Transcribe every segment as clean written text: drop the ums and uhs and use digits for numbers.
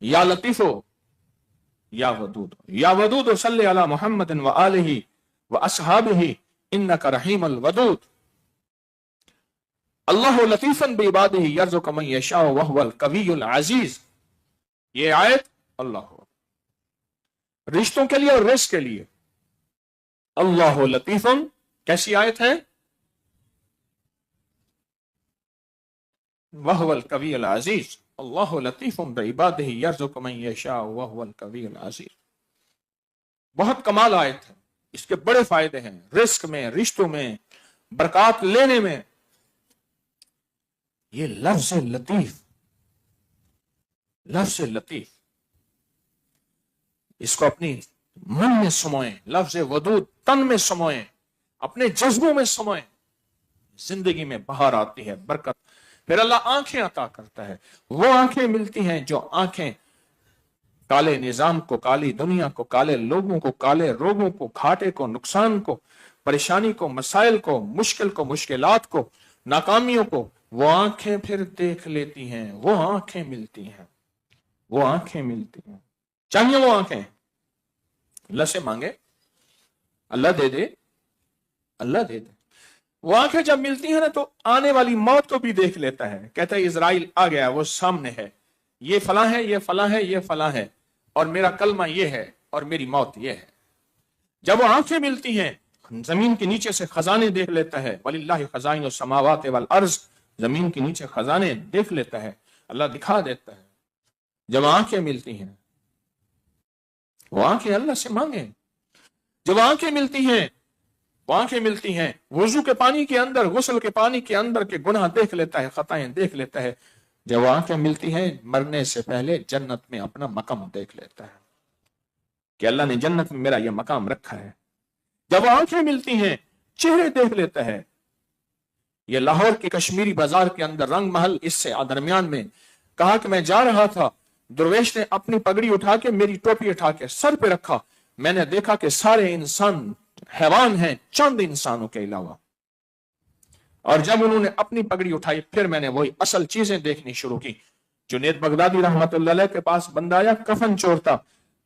یا لطیفو یا ودود، یا ودود صلی علی محمد و آلہ و اصحابہ انک رحیم الودود، اللہ لطیفا بعبادہ یرزق من یشاء وہو القوی العزیز۔ یہ آیت اللہ رشتوں کے لیے اور رزق کے لیے، اللہ لطیف، کیسی آیت ہے؟ وہو القوی العزیز، اللہ لطیف بعبادہ یرزق من یشاء وہو القوی العزیز۔ بہت کمال آیت ہے، اس کے بڑے فائدے ہیں، رزق میں، رشتوں میں، برکات لینے میں۔ یہ لفظ لطیف، لفظ لطیف، اس کو اپنی من میں سموئیں، لفظ ودود تن میں سموئیں، اپنے جذبوں میں سموئیں، زندگی میں بہار آتی ہے، برکت۔ پھر اللہ آنکھیں عطا کرتا ہے، وہ آنکھیں ملتی ہیں جو آنکھیں کالے نظام کو، کالی دنیا کو، کالے لوگوں کو، کالے روگوں کو، گھاٹے کو، نقصان کو، پریشانی کو، مسائل کو، مشکل کو، مشکلات کو، ناکامیوں کو، وہ آنکھیں پھر دیکھ لیتی ہیں، وہ آنکھیں ملتی ہیں، وہ آنکھیں ملتی ہیں۔ چاہیے وہ آنکھیں، اللہ سے مانگے، اللہ دے دے، اللہ دے دے۔ وہ آنکھیں جب ملتی ہیں نا تو آنے والی موت کو بھی دیکھ لیتا ہے، کہتا ہے اسرائیل آ گیا، وہ سامنے ہے، یہ فلاں ہے، یہ فلاں ہے، یہ فلاں ہے، اور میرا کلمہ یہ ہے، اور میری موت یہ ہے۔ جب وہ آنکھیں ملتی ہیں، زمین کے نیچے سے خزانے دیکھ لیتا ہے، وَلِلَّهِ خَزَائِنُ السَّمَاوَاتِ وَالْأَرْضِ، زمین کے نیچے خزانے دیکھ لیتا ہے، اللہ دکھا دیتا ہے۔ جب آنکھیں ملتی ہیں، وہ آنکھیں اللہ سے مانگیں۔ جب آنکھیں ملتی ہیں، وہ آنکھیں ملتی ہیں، وضو کے پانی کے اندر، غسل کے پانی کے اندر کے گناہ دیکھ لیتا ہے، خطائیں دیکھ لیتا ہے۔ جب وہ آنکھیں ملتی ہیں، مرنے سے پہلے جنت میں اپنا مقام دیکھ لیتا ہے کہ اللہ نے جنت میں میرا یہ مقام رکھا ہے۔ جب وہ آنکھیں ملتی ہیں، چہرے دیکھ لیتا ہے۔ یہ لاہور کی کشمیری بازار کے اندر رنگ محل، اس سے درمیان میں کہا کہ میں جا رہا تھا، درویش نے اپنی پگڑی اٹھا کے، میری ٹوپی اٹھا کے سر پہ رکھا، میں نے دیکھا کہ سارے انسان حیوان ہیں چند انسانوں کے علاوہ۔ اور جب انہوں نے اپنی پگڑی اٹھائی، پھر میں نے وہی اصل چیزیں دیکھنی شروع کی۔ جنید بغدادی رحمت اللہ علیہ کے پاس بندہ آیا، کفن چورتا،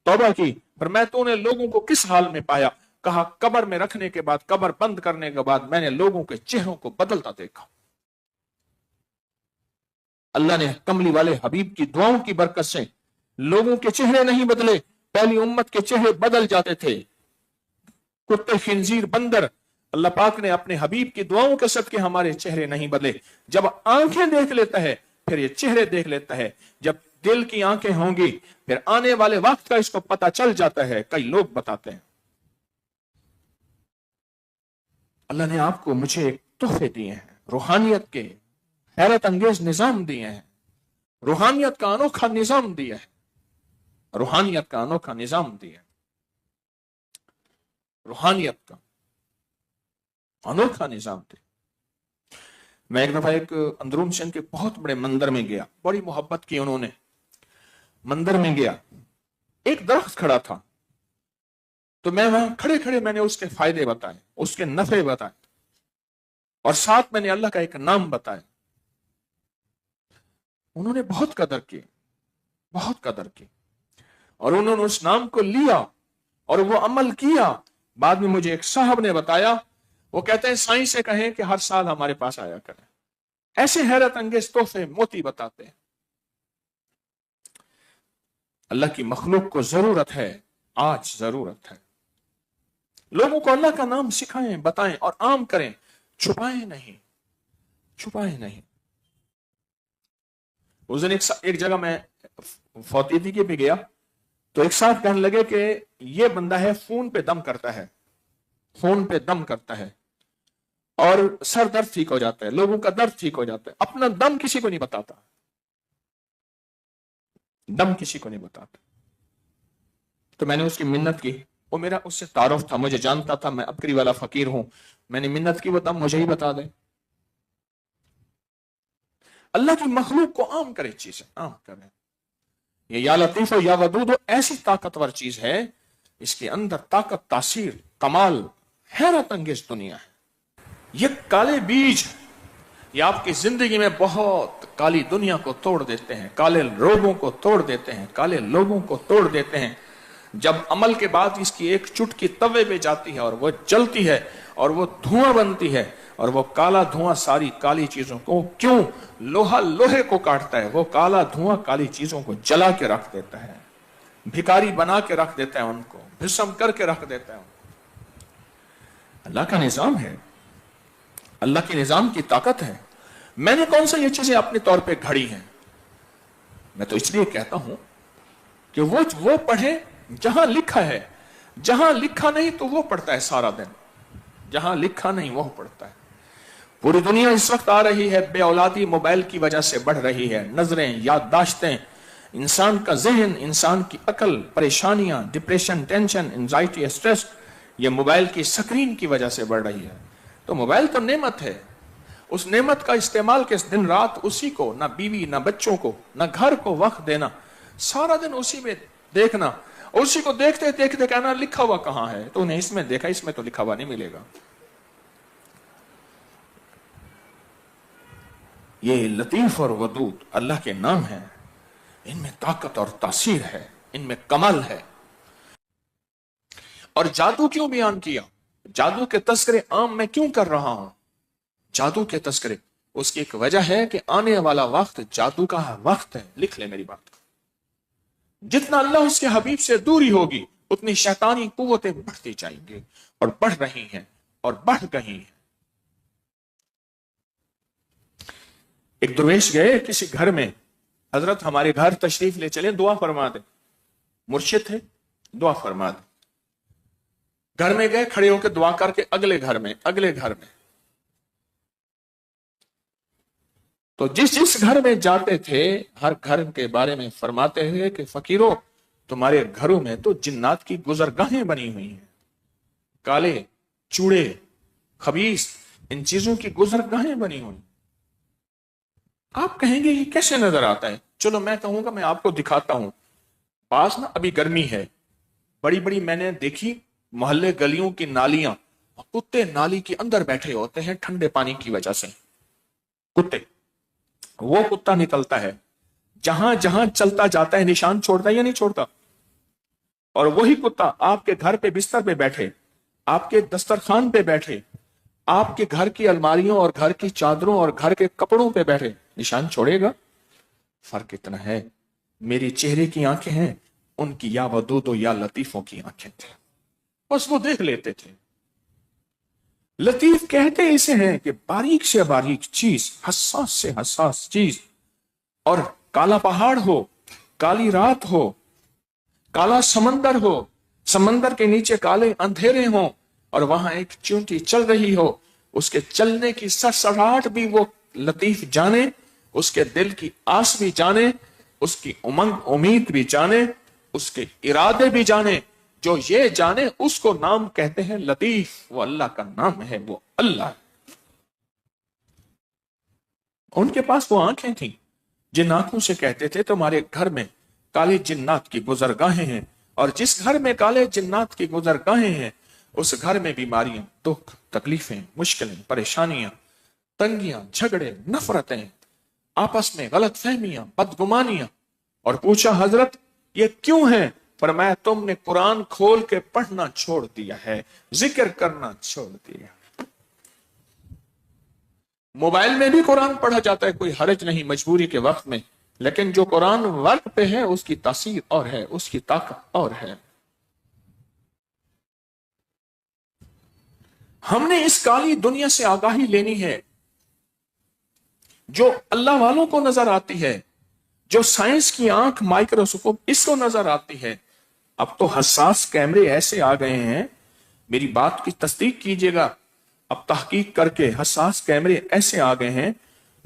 توبہ کی، پر میں تو نے لوگوں کو کس حال میں پایا؟ کہا قبر میں رکھنے کے بعد، قبر بند کرنے کے بعد میں نے لوگوں کے چہروں کو بدلتا دیکھا۔ اللہ نے کملی والے حبیب کی دعاؤں کی برکت سے لوگوں کے چہرے نہیں بدلے، پہلی امت کے چہرے بدل جاتے تھے، کتے، خنزیر، بندر۔ اللہ پاک نے اپنے حبیب کی دعاؤں کے صدقے ہمارے چہرے نہیں بدلے۔ جب آنکھیں دیکھ لیتا ہے، پھر یہ چہرے دیکھ لیتا ہے۔ جب دل کی آنکھیں ہوں گی، پھر آنے والے وقت کا اس کو پتہ چل جاتا ہے۔ کئی لوگ بتاتے ہیں اللہ نے آپ کو مجھے ایک تحفے دیے ہیں، روحانیت کے حیرت انگیز نظام دیے ہیں، روحانیت کا انوکھا نظام دیا ہے، روحانیت کا انوکھا نظام دیا ہے، روحانیت کا انوکھا نظام دیا۔ میں ایک دفعہ ایک اندرون سندھ کے بہت بڑے مندر میں گیا، بڑی محبت کی انہوں نے، مندر میں گیا، ایک درخت کھڑا تھا، تو میں وہاں کھڑے کھڑے میں نے اس کے فائدے بتائے، اس کے نفع بتائے، اور ساتھ میں نے اللہ کا ایک نام بتایا۔ انہوں نے بہت قدر کی، بہت قدر کی، اور انہوں نے اس نام کو لیا اور وہ عمل کیا۔ بعد میں مجھے ایک صاحب نے بتایا، وہ کہتے ہیں سائنس سے کہیں کہ ہر سال ہمارے پاس آیا کریں، ایسے حیرت انگیز تحفے موتی بتاتے ہیں۔ اللہ کی مخلوق کو ضرورت ہے، آج ضرورت ہے، لوگوں کو اللہ کا نام سکھائیں، بتائیں اور عام کریں، چھپائیں نہیں، چھپائیں نہیں۔ اس دن ایک جگہ میں فوتیدگی کے بھی گیا، تو ایک ساتھ کہنے لگے کہ یہ بندہ ہے فون پہ دم کرتا ہے، فون پہ دم کرتا ہے، اور سر درد ٹھیک ہو جاتا ہے، لوگوں کا درد ٹھیک ہو جاتا ہے، اپنا دم کسی کو نہیں بتاتا، دم کسی کو نہیں بتاتا۔ تو میں نے اس کی منت کی، وہ میرا اس سے تعارف تھا، مجھے جانتا تھا، میں ابکری والا فقیر ہوں، میں نے منت کی وہ دم مجھے ہی بتا دے۔ اللہ کی مخلوق کو عام کرے، چیزیں عام کرے۔ یہ یا لطیف و یا ودود ایسی طاقتور چیز ہے، اس کے اندر طاقت، تاثیر، کمال، حیرت انگیز دنیا ہے۔ یہ کالے بیج یہ آپ کی زندگی میں بہت کالی دنیا کو توڑ دیتے ہیں، کالے روگوں کو توڑ دیتے ہیں، کالے لوگوں کو توڑ دیتے ہیں۔ جب عمل کے بعد اس کی ایک چٹکی توے پہ جاتی ہے اور وہ جلتی ہے اور وہ دھواں بنتی ہے، اور وہ کالا دھواں ساری کالی چیزوں کو، کیوں؟ لوہا لوہے کو کاٹتا ہے، وہ کالا دھواں کالی چیزوں کو جلا کے رکھ دیتا ہے، بھکاری بنا کے رکھ دیتا ہے، ان کو بھسم کر کے رکھ دیتا ہے۔ اللہ کا نظام ہے، اللہ کے نظام کی طاقت ہے۔ میں نے کون سا یہ چیزیں اپنے طور پہ گھڑی ہیں؟ میں تو اس لیے کہتا ہوں کہ وہ پڑھے جہاں لکھا ہے، جہاں لکھا نہیں تو وہ پڑھتا ہے سارا دن، جہاں لکھا نہیں وہ پڑھتا ہے۔ پوری دنیا اس وقت آ رہی ہے، بے اولادی موبائل کی وجہ سے بڑھ رہی ہے، نظریں، یادداشتیں، انسان کا ذہن، انسان کی عقل، پریشانیاں، ڈپریشن، ٹینشن، انزائٹی، اسٹریس، یہ موبائل کی سکرین کی وجہ سے بڑھ رہی ہے۔ تو موبائل تو نعمت ہے، اس نعمت کا استعمال کے دن رات اسی کو، نہ بیوی نہ بچوں کو نہ گھر کو وقت دینا، سارا دن اسی میں دیکھنا، اسی کو دیکھتے دیکھتے کہنا لکھا ہوا کہاں ہے؟ تو انہیں اس میں دیکھا، اس میں تو لکھا ہوا نہیں ملے گا۔ یہ لطیف اور ودود اللہ کے نام ہیں، ان میں طاقت اور تاثیر ہے، ان میں کمال ہے۔ اور جادو کیوں بیان کیا؟ جادو کے تذکرے عام میں کیوں کر رہا ہوں؟ جادو کے تذکرے، اس کی ایک وجہ ہے کہ آنے والا وقت جادو کا وقت ہے۔ لکھ لے میری بات، جتنا اللہ اس کے حبیب سے دوری ہوگی اتنی شیطانی قوتیں بڑھتی جائیں گی، اور بڑھ رہی ہیں اور بڑھ گئی ہیں۔ ایک درویش گئے کسی گھر میں، حضرت ہمارے گھر تشریف لے چلیں، دعا فرما دیں۔ مرشد تھے، دعا فرما دیں۔ گھر میں گئے، کھڑے ہو کے دعا کر کے اگلے گھر میں، اگلے گھر میں، تو جس گھر میں جاتے تھے ہر گھر کے بارے میں فرماتے ہیں کہ فقیروں، تمہارے گھروں میں تو جنات کی گزرگاہیں بنی ہوئی ہیں، کالے چوڑے خبیث ان چیزوں کی گزرگاہیں بنی ہوئی۔ آپ کہیں گے یہ کیسے نظر آتا ہے؟ چلو میں کہوں گا، میں آپ کو دکھاتا ہوں۔ پاس نا ابھی گرمی ہے، بڑی بڑی میں نے دیکھی محلے گلیوں کی نالیاں، کتے نالی کے اندر بیٹھے ہوتے ہیں ٹھنڈے پانی کی وجہ سے۔ کتے، وہ کتا نکلتا ہے، جہاں جہاں چلتا جاتا ہے نشان چھوڑتا ہے یا نہیں چھوڑتا؟ اور وہی کتا آپ کے گھر پہ بستر پہ بیٹھے، آپ کے دسترخوان پہ بیٹھے، آپ کے گھر کی الماریوں اور گھر کی چادروں اور گھر کے کپڑوں پہ بیٹھے، نشان چھوڑے گا؟ فرق اتنا ہے، میری چہرے کی آنکھیں ہیں، ان کی یا ودود و یا لطیفوں کی آنکھیں تھیں، بس وہ دیکھ لیتے تھے۔ لطیف کہتے اسے ہیں کہ باریک سے باریک چیز، حساس سے حساس چیز، اور کالا پہاڑ ہو، کالی رات ہو، کالا سمندر ہو، سمندر کے نیچے کالے اندھیرے ہوں، اور وہاں ایک چونٹی چل رہی ہو، اس کے چلنے کی سرسراہٹ بھی وہ لطیف جانے، اس کے دل کی آس بھی جانے، اس کی امنگ امید بھی جانے، اس کے ارادے بھی جانے۔ جو یہ جانے اس کو نام کہتے ہیں لطیف، وہ اللہ کا نام ہے، وہ اللہ۔ ان کے پاس وہ آنکھیں تھیں جن آنکھوں سے کہتے تھے تمہارے گھر میں کالے جنات کی گزرگاہیں ہیں، اور جس گھر میں کالے جنات کی گزرگاہیں ہیں اس گھر میں بیماریاں، دکھ، تکلیفیں، مشکلیں، پریشانیاں، تنگیاں، جھگڑے، نفرتیں، آپس میں غلط فہمیاں، بدگمانیاں۔ اور پوچھا حضرت یہ کیوں ہے؟ فرمایا تم نے قرآن کھول کے پڑھنا چھوڑ دیا ہے، ذکر کرنا چھوڑ دیا۔ موبائل میں بھی قرآن پڑھا جاتا ہے، کوئی حرج نہیں مجبوری کے وقت میں، لیکن جو قرآن ورق پہ ہے اس کی تاثیر اور ہے، اس کی طاقت اور ہے۔ ہم نے اس کالی دنیا سے آگاہی لینی ہے جو اللہ والوں کو نظر آتی ہے، جو سائنس کی آنکھ مائکروسکوپ اس کو نظر آتی ہے۔ اب تو حساس کیمرے ایسے آ گئے ہیں، میری بات کی تصدیق کیجئے گا، اب تحقیق کر کے حساس کیمرے ایسے آ گئے ہیں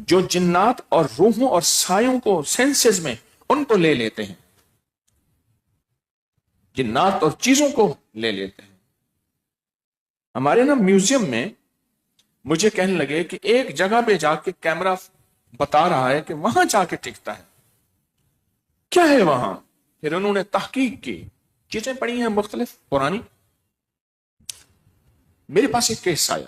جو جنات اور روحوں اور سایوں کو سینسز میں ان کو لے لیتے ہیں، جنات اور چیزوں کو لے لیتے ہیں۔ ہمارے نا میوزیم میں مجھے کہنے لگے کہ ایک جگہ پہ جا کے کیمرہ بتا رہا ہے کہ وہاں جا کے ٹکتا ہے، کیا ہے وہاں؟ پھر انہوں نے تحقیق کی، چیزیں پڑھی ہیں مختلف پرانی۔ میرے پاس ایک کیس آیا،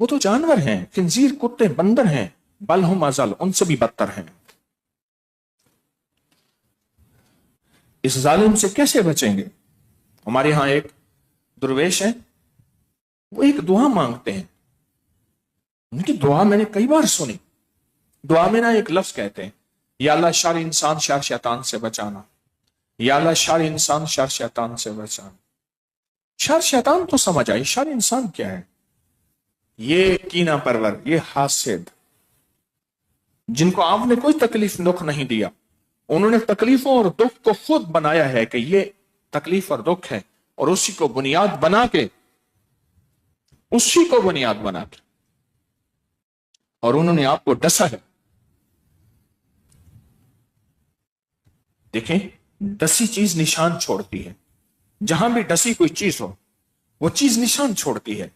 وہ تو جانور ہیں، خنزیر، کتے، بندر ہیں، بل ہم ازل، ان سے بھی بدتر ہیں۔ اس ظالم سے کیسے بچیں گے؟ ہمارے ہاں ایک درویش ہے، وہ ایک دعا مانگتے ہیں، ان کی دعا میں نے کئی بار سنی۔ دعا میں نا ایک لفظ کہتے ہیں، یا اللہ شر انسان شر شیطان سے بچانا، یا اللہ شر انسان شر شیطان سے بچانا۔ شر شیطان تو سمجھ آئی، شر انسان کیا ہے؟ یہ کینہ پرور، یہ حاسد، جن کو آپ نے کوئی تکلیف دکھ نہیں دیا، انہوں نے تکلیفوں اور دکھ کو خود بنایا ہے کہ یہ تکلیف اور دکھ ہے، اور اسی کو بنیاد بنا کے اور انہوں نے آپ کو ڈسا ہے۔ دیکھیں، ڈسی چیز نشان چھوڑتی ہے، جہاں بھی ڈسی کوئی چیز ہو وہ چیز نشان چھوڑتی ہے،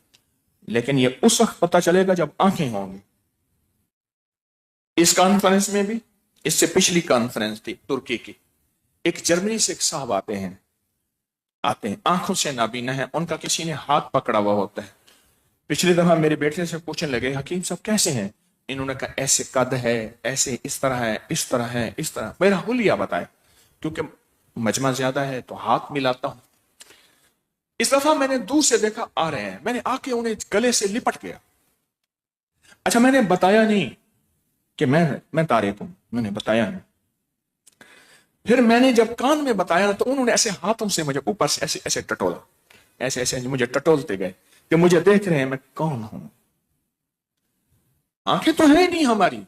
لیکن یہ اس وقت پتہ چلے گا جب آنکھیں ہوں گی۔ اس کانفرنس میں بھی، اس سے پچھلی کانفرنس تھی ترکی کی، ایک جرمنی سے ایک صاحب آتے ہیں، آنکھوں سے نابینا ہے، ان کا کسی نے ہاتھ پکڑا ہوا ہوتا ہے۔ پچھلی دفعہ میرے بیٹے سے پوچھنے لگے، حکیم صاحب کیسے ہیں؟ انہوں نے کہا ایسے قد ہے، ایسے اس طرح ہے، اس طرح ہے، اس طرح۔ میرا حلیہ بتائے، کیونکہ مجمع زیادہ ہے تو ہاتھ ملاتا ہوں۔ اس دفعہ میں نے دور سے دیکھا آ رہے ہیں، میں نے آ کے انہیں گلے سے لپٹ گیا۔ اچھا، میں نے بتایا نہیں کہ میں تارک ہوں، میں نے بتایا نہیں۔ پھر میں نے جب کان میں بتایا تو انہوں نے ایسے ہاتھوں سے مجھے اوپر سے ایسے ایسے ٹٹولا، ایسے ایسے مجھے ٹٹولتے گئے کہ مجھے دیکھ رہے ہیں میں کون ہوں۔ آنکھیں تو ہیں نہیں ہماری،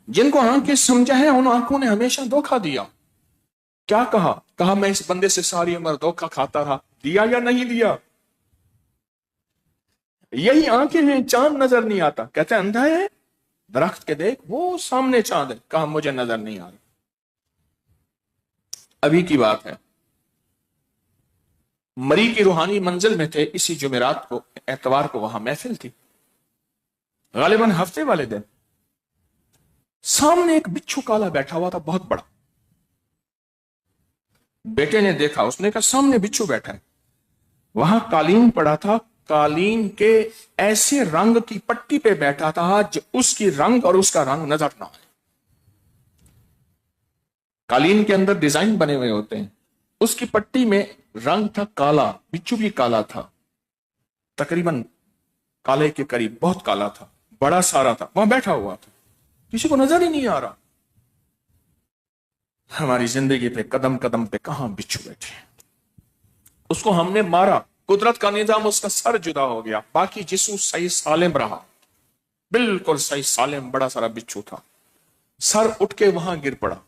جن کو آنکھیں سمجھا ہے ان آنکھوں نے ہمیشہ دھوکہ دیا۔ کیا کہا میں اس بندے سے ساری عمر دھوکہ کھاتا رہا، دیا یا نہیں دیا؟ یہی آنکھیں ہیں، چاند نظر نہیں آتا، کہتے ہیں اندھا ہے، درخت کے دیکھ وہ سامنے چاند ہے، کہا مجھے نظر نہیں آ رہا۔ ابھی کی بات ہے، مری کی روحانی منزل میں تھے، اسی جمعرات کو، اتوار کو وہاں محفل تھی، غالباً ہفتے والے دن۔ سامنے ایک بچھو کالا بیٹھا ہوا تھا، بہت بڑا۔ بیٹے نے دیکھا، اس نے کہا سامنے بچھو بیٹھا ہے۔ وہاں قالین پڑا تھا، قالین کے ایسے رنگ کی پٹی پہ بیٹھا تھا جو اس کی رنگ اور اس کا رنگ نظر نہ آئے۔ قالین کے اندر ڈیزائن بنے ہوئے ہوتے ہیں، اس کی پٹی میں رنگ تھا کالا، بچھو بھی کالا تھا، تقریباً کالے کے قریب، بہت کالا تھا، بڑا سارا تھا، وہاں بیٹھا ہوا تھا، کسی کو نظر ہی نہیں آ رہا۔ ہماری زندگی پہ قدم قدم پہ کہاں بچھو بیٹھے، اس کو ہم نے مارا، قدرت کا نظام، اس کا سر جدا ہو گیا، باقی جسم صحیح سالم رہا، بالکل صحیح سالم، بڑا سارا بچھو تھا، سر اٹھ کے وہاں گر پڑا،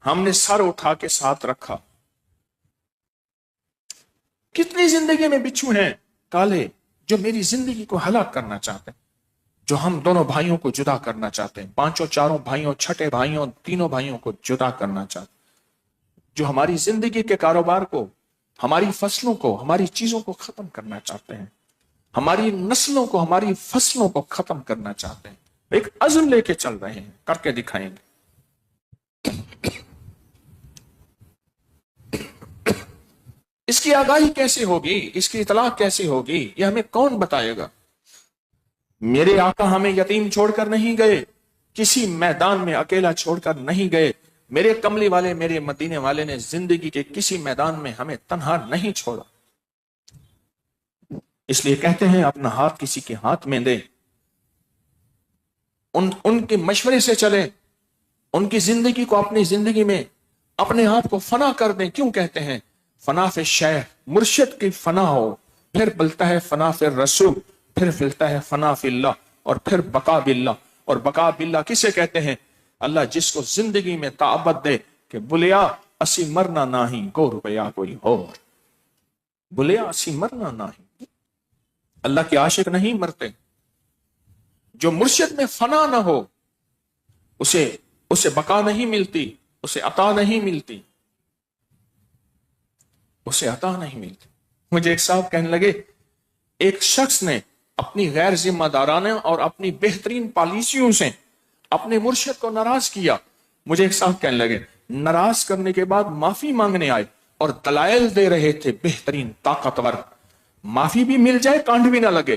ہم نے سر اٹھا کے ساتھ رکھا۔ کتنی زندگی میں بچھو ہیں کالے جو میری زندگی کو ہلاک کرنا چاہتے ہیں، جو ہم دونوں بھائیوں کو جدا کرنا چاہتے ہیں، پانچوں چاروں بھائیوں، چھٹے بھائیوں، تینوں بھائیوں کو جدا کرنا چاہتے ہیں، جو ہماری زندگی کے کاروبار کو، ہماری فصلوں کو، ہماری چیزوں کو ختم کرنا چاہتے ہیں، ہماری نسلوں کو، ہماری فصلوں کو ختم کرنا چاہتے ہیں، ایک عزم لے کے چل رہے ہیں، کر کے دکھائیں گے۔ اس کی آگاہی کیسے ہوگی، اس کی اطلاع کیسے ہوگی، یہ ہمیں کون بتائے گا؟ میرے آقا ہمیں یتیم چھوڑ کر نہیں گئے، کسی میدان میں اکیلا چھوڑ کر نہیں گئے، میرے کملی والے، میرے مدینے والے نے زندگی کے کسی میدان میں ہمیں تنہا نہیں چھوڑا۔ اس لیے کہتے ہیں اپنا ہاتھ کسی کے ہاتھ میں دے، ان کے مشورے سے چلیں، ان کی زندگی کو اپنی زندگی میں اپنے آپ کو فنا کر دیں۔ کیوں کہتے ہیں فنا فی شیخ، مرشد کی فنا ہو، پھر ملتا ہے فنا فی رسول، پھر ملتا ہے فنا فی اللہ، اور پھر بقا باللہ۔ اور بقا باللہ کسے کہتے ہیں؟ اللہ جس کو زندگی میں تعبد دے کہ بلیا اسی مرنا نہیں، گو روپیہ کوئی اور، بلیا اسی مرنا نہیں۔ اللہ کے عاشق نہیں مرتے، جو مرشد میں فنا نہ ہو اسے بقا نہیں ملتی، اسے عطا نہیں ملتی، اسے عطا نہیں ملتی۔ مجھے ایک صاحب کہنے لگے، ایک شخص نے اپنی غیر ذمہ دارانہ اور اپنی بہترین پالیسیوں سے اپنے مرشد کو ناراض کیا۔ مجھے ایک صاحب کہنے لگے، ناراض کرنے کے بعد معافی مانگنے آئے اور دلائل دے رہے تھے بہترین، طاقتور، معافی بھی مل جائے، کانٹ بھی نہ لگے۔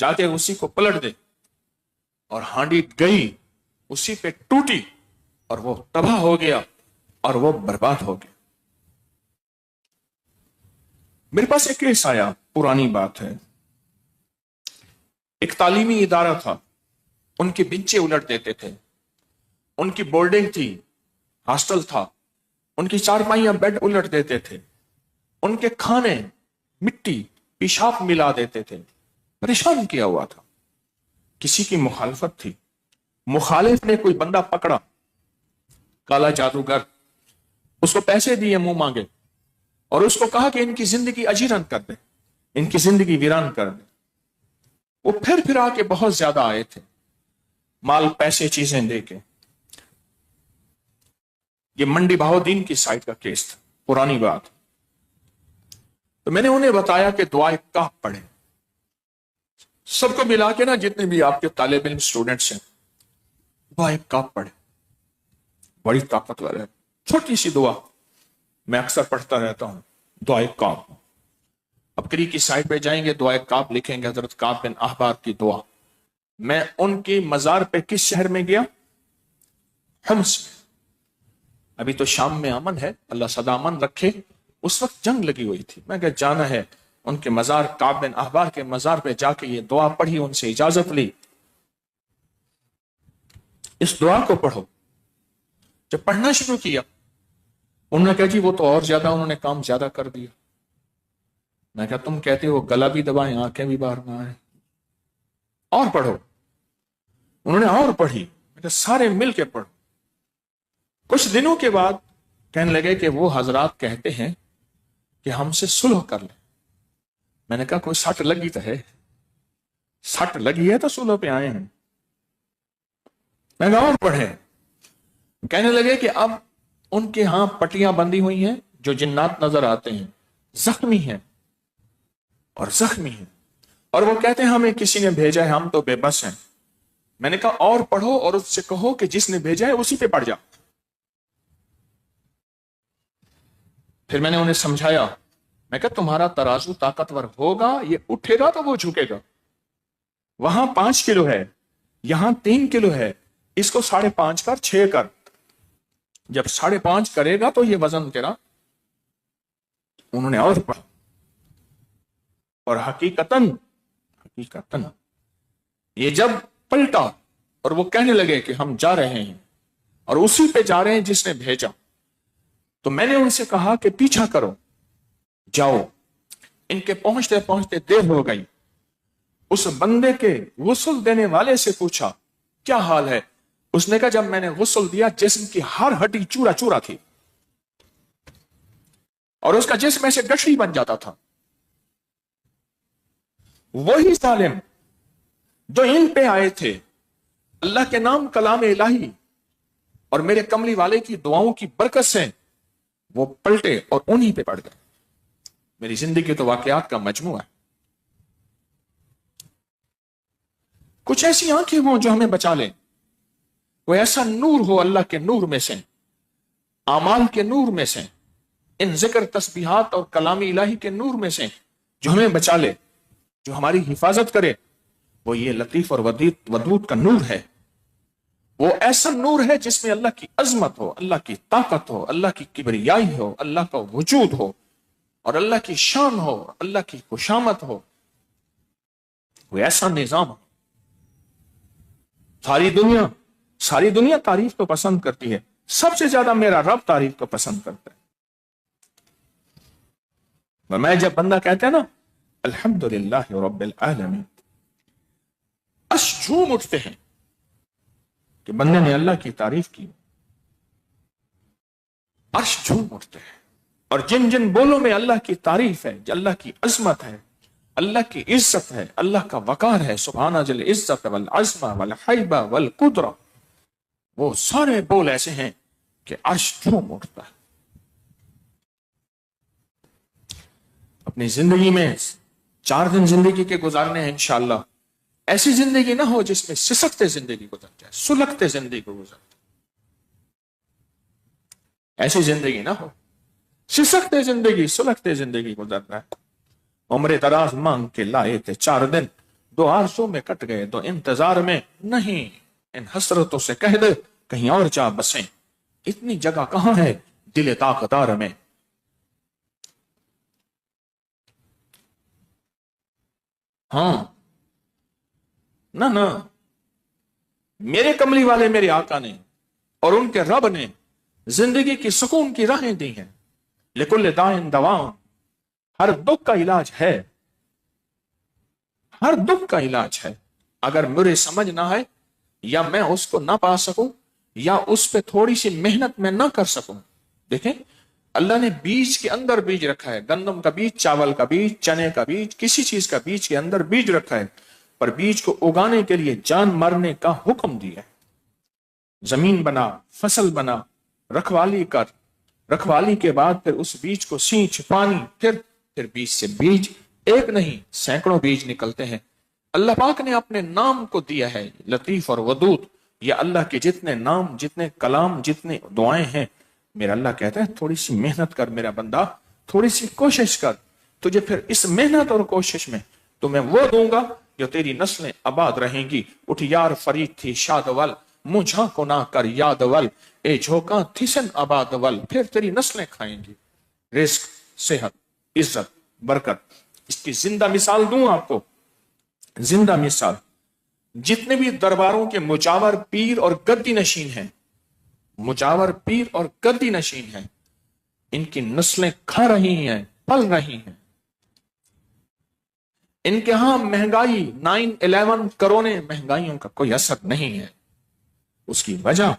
جا کے اسی کو پلٹ دے، اور ہانڈی گئی اسی پہ ٹوٹی اور وہ تباہ ہو گیا اور وہ برباد ہو گیا۔ میرے پاس ایک کیس آیا، پرانی بات ہے، ایک تعلیمی ادارہ تھا، ان کے بچے الٹ دیتے تھے، ان کی بورڈنگ تھی، ہاسٹل تھا، ان کی چارپائیاں بیڈ الٹ دیتے تھے، ان کے کھانے مٹی پیشاب ملا دیتے تھے، پریشان کیا ہوا تھا۔ کسی کی مخالفت تھی، مخالف نے کوئی بندہ پکڑا، کالا جادوگر، اس کو پیسے دیے منہ مانگے، اور اس کو کہا کہ ان کی زندگی اجیرن کر دے، ان کی زندگی ویران کر دے۔ وہ پھر آ کے بہت زیادہ آئے تھے، مال پیسے چیزیں دے کے۔ یہ منڈی بہاؤدین کی سائٹ کا کیس تھا، پرانی بات۔ تو میں نے انہیں بتایا کہ دعائے کاف پڑھیں، سب کو ملا کے نا، جتنے بھی آپ کے طالب علم اسٹوڈنٹس ہیں، دعائے کاف پڑھیں، بڑی طاقتور ہے، چھوٹی سی دعا میں اکثر پڑھتا رہتا ہوں، دعائے کاف۔ اب کری کی سائٹ پہ جائیں گے، دعائے کاف لکھیں گے، حضرت کعب بن احبار کی دعا۔ میں ان کی مزار پہ کس شہر میں گیا؟ حمص میں۔ ابھی تو شام میں امن ہے، اللہ سدا امن رکھے، اس وقت جنگ لگی ہوئی تھی۔ میں کہ جانا ہے ان کے مزار، کعب بن احبار کے مزار پہ جا کے یہ دعا پڑھی، ان سے اجازت لی، اس دعا کو پڑھو۔ جب پڑھنا شروع کیا، انہوں نے کہا جی وہ تو اور زیادہ، انہوں نے کام زیادہ کر دیا۔ میں کہا تم کہتے ہو گلا بھی دبائیں آنکھیں بھی باہر نہ آئیں، اور پڑھو۔ انہوں نے اور پڑھی، میں کہا سارے مل کے پڑھو۔ کچھ دنوں کے بعد کہنے لگے کہ وہ حضرات کہتے ہیں کہ ہم سے صلح کر لیں۔ میں نے کہا کوئی سٹ لگی تو ہے، سٹ لگی ہے تو صلح پہ آئے ہیں۔ میں نے کہا اور پڑھے۔ کہنے لگے کہ اب ان کے ہاں پٹیاں بندی ہوئی ہیں، جو جنات نظر آتے ہیں، زخمی ہیں اور زخمی ہیں، اور وہ کہتے ہیں ہمیں کسی نے بھیجا ہے، ہم تو بے بس ہیں۔ میں نے کہا اور پڑھو، اور اس سے کہو کہ جس نے بھیجا ہے اسی پہ پڑھ جا۔ پھر میں نے انہیں سمجھایا، میں کہا تمہارا ترازو طاقتور ہوگا، یہ اٹھے گا تو وہ جھکے گا۔ وہاں 5 کلو ہے، یہاں 3 کلو ہے، اس کو 5.5 کر، 6 کر۔ جب 5.5 کرے گا تو یہ وزن تیرا۔ انہوں نے اور پڑھا، اور حقیقتاً یہ جب پلٹا اور وہ کہنے لگے کہ ہم جا رہے ہیں اور اسی پہ جا رہے ہیں جس نے بھیجا، تو میں نے ان سے کہا کہ پیچھا کرو، جاؤ۔ ان کے پہنچتے پہنچتے دیر ہو گئی۔ اس بندے کے غسل دینے والے سے پوچھا کیا حال ہے؟ اس نے کہا جب میں نے غسل دیا جسم کی ہر ہڈی چورا چورا تھی، اور اس کا جسم ایسے گٹھڑی بن جاتا تھا۔ وہی ظالم جو ان پہ آئے تھے، اللہ کے نام کلام الہی اور میرے کملی والے کی دعاؤں کی برکت سے وہ پلٹے اور انہی پہ پڑ گئے۔ میری زندگی تو واقعات کا مجموعہ ہے۔ کچھ ایسی آنکھیں ہوں جو ہمیں بچا لیں، کوئی ایسا نور ہو اللہ کے نور میں سے، اعمال کے نور میں سے، ان ذکر تسبیحات اور کلام الہی کے نور میں سے جو ہمیں بچا لے، جو ہماری حفاظت کرے۔ وہ یہ لطیف اور ودود کا نور ہے۔ وہ ایسا نور ہے جس میں اللہ کی عظمت ہو، اللہ کی طاقت ہو، اللہ کی کبریائی ہو، اللہ کا وجود ہو، اور اللہ کی شان ہو، اللہ کی خوشامت ہو۔ وہ ایسا نظام ہو۔ ساری دنیا تعریف کو پسند کرتی ہے، سب سے زیادہ میرا رب تعریف کو پسند کرتا ہے۔ میں جب بندہ کہتا ہے نا الحمدللہ رب العالمین، جھوم اٹھتے ہیں کہ بندے نے اللہ کی تعریف کی، عرش جھوم اٹھتے ہیں۔ اور جن جن بولوں میں اللہ کی تعریف ہے، اللہ کی عظمت ہے، اللہ کی عزت ہے، اللہ کا وقار ہے، سبحانہ جل عزت والعظمہ والحیبہ والقدرہ، وہ سارے بول ایسے ہیں کہ عرش جھوم اٹھتا ہے۔ اپنی زندگی میں 4 دن زندگی کے گزارنے ہیں انشاءاللہ۔ ایسی زندگی نہ ہو جس میں سسکتے زندگی گزر جائے، سلگتے زندگی کو گزر جائے۔ ایسی زندگی نہ ہو، سسکتے زندگی، سلگتے زندگی گزر رہا ہے۔ عمر دراز مانگ کے لائے تھے 4 دن، دو آرزوں میں کٹ گئے، دو انتظار میں نہیں، ان حسرتوں سے کہہ دے کہیں اور جا بسیں، اتنی جگہ کہاں ہے دل طاقتار میں۔ ہاں نہ میرے کملی والے میرے آقا نے اور ان کے رب نے زندگی کی سکون کی راہیں دی ہیں۔ لکل دائن دواؤں، ہر دکھ کا علاج ہے، ہر دکھ کا علاج ہے۔ اگر مجھے سمجھ نہ آئے یا میں اس کو نہ پا سکوں یا اس پہ تھوڑی سی محنت میں نہ کر سکوں، دیکھیں اللہ نے بیج کے اندر بیج رکھا ہے، گندم کا بیج، چاول کا بیج، چنے کا بیج، کسی چیز کا بیج کے اندر بیج رکھا ہے، پر بیج کو اگانے کے لیے جان مارنے کا حکم دیا ہے۔ زمین بنا، فصل بنا، رکھوالی کر، رکھوالی کے بعد پھر اس بیج کو سینچ، پانی، پھر بیج سے بیج ایک نہیں سینکڑوں بیج نکلتے ہیں۔ اللہ پاک نے اپنے نام کو دیا ہے لطیف اور ودود۔ یہ اللہ کے جتنے نام، جتنے کلام، جتنے دعائیں ہیں، میرا اللہ کہتا ہے تھوڑی سی محنت کر میرا بندہ، تھوڑی سی کوشش کر، تجھے پھر اس محنت اور کوشش میں تمہیں وہ دوں گا جو تیری نسلیں آباد رہیں گی۔ اٹھ یار فرید تھی شاد ول، مجھا کو نہ کر یاد ول، اے جھوکاں تھسن آباد ول، پھر تیری نسلیں کھائیں گی۔ رزق، صحت، عزت، برکت، اس کی زندہ مثال دوں آپ کو، زندہ مثال۔ جتنے بھی درباروں کے مجاور پیر اور گدی نشین ہیں، مجاور پیر اور گدی نشین ہیں، ان کی نسلیں کھا رہی ہیں، پل رہی ہیں۔ ان کے ہاں مہنگائی 9/11 کرونے مہنگائیوں کا کوئی اثر نہیں ہے۔ اس کی وجہ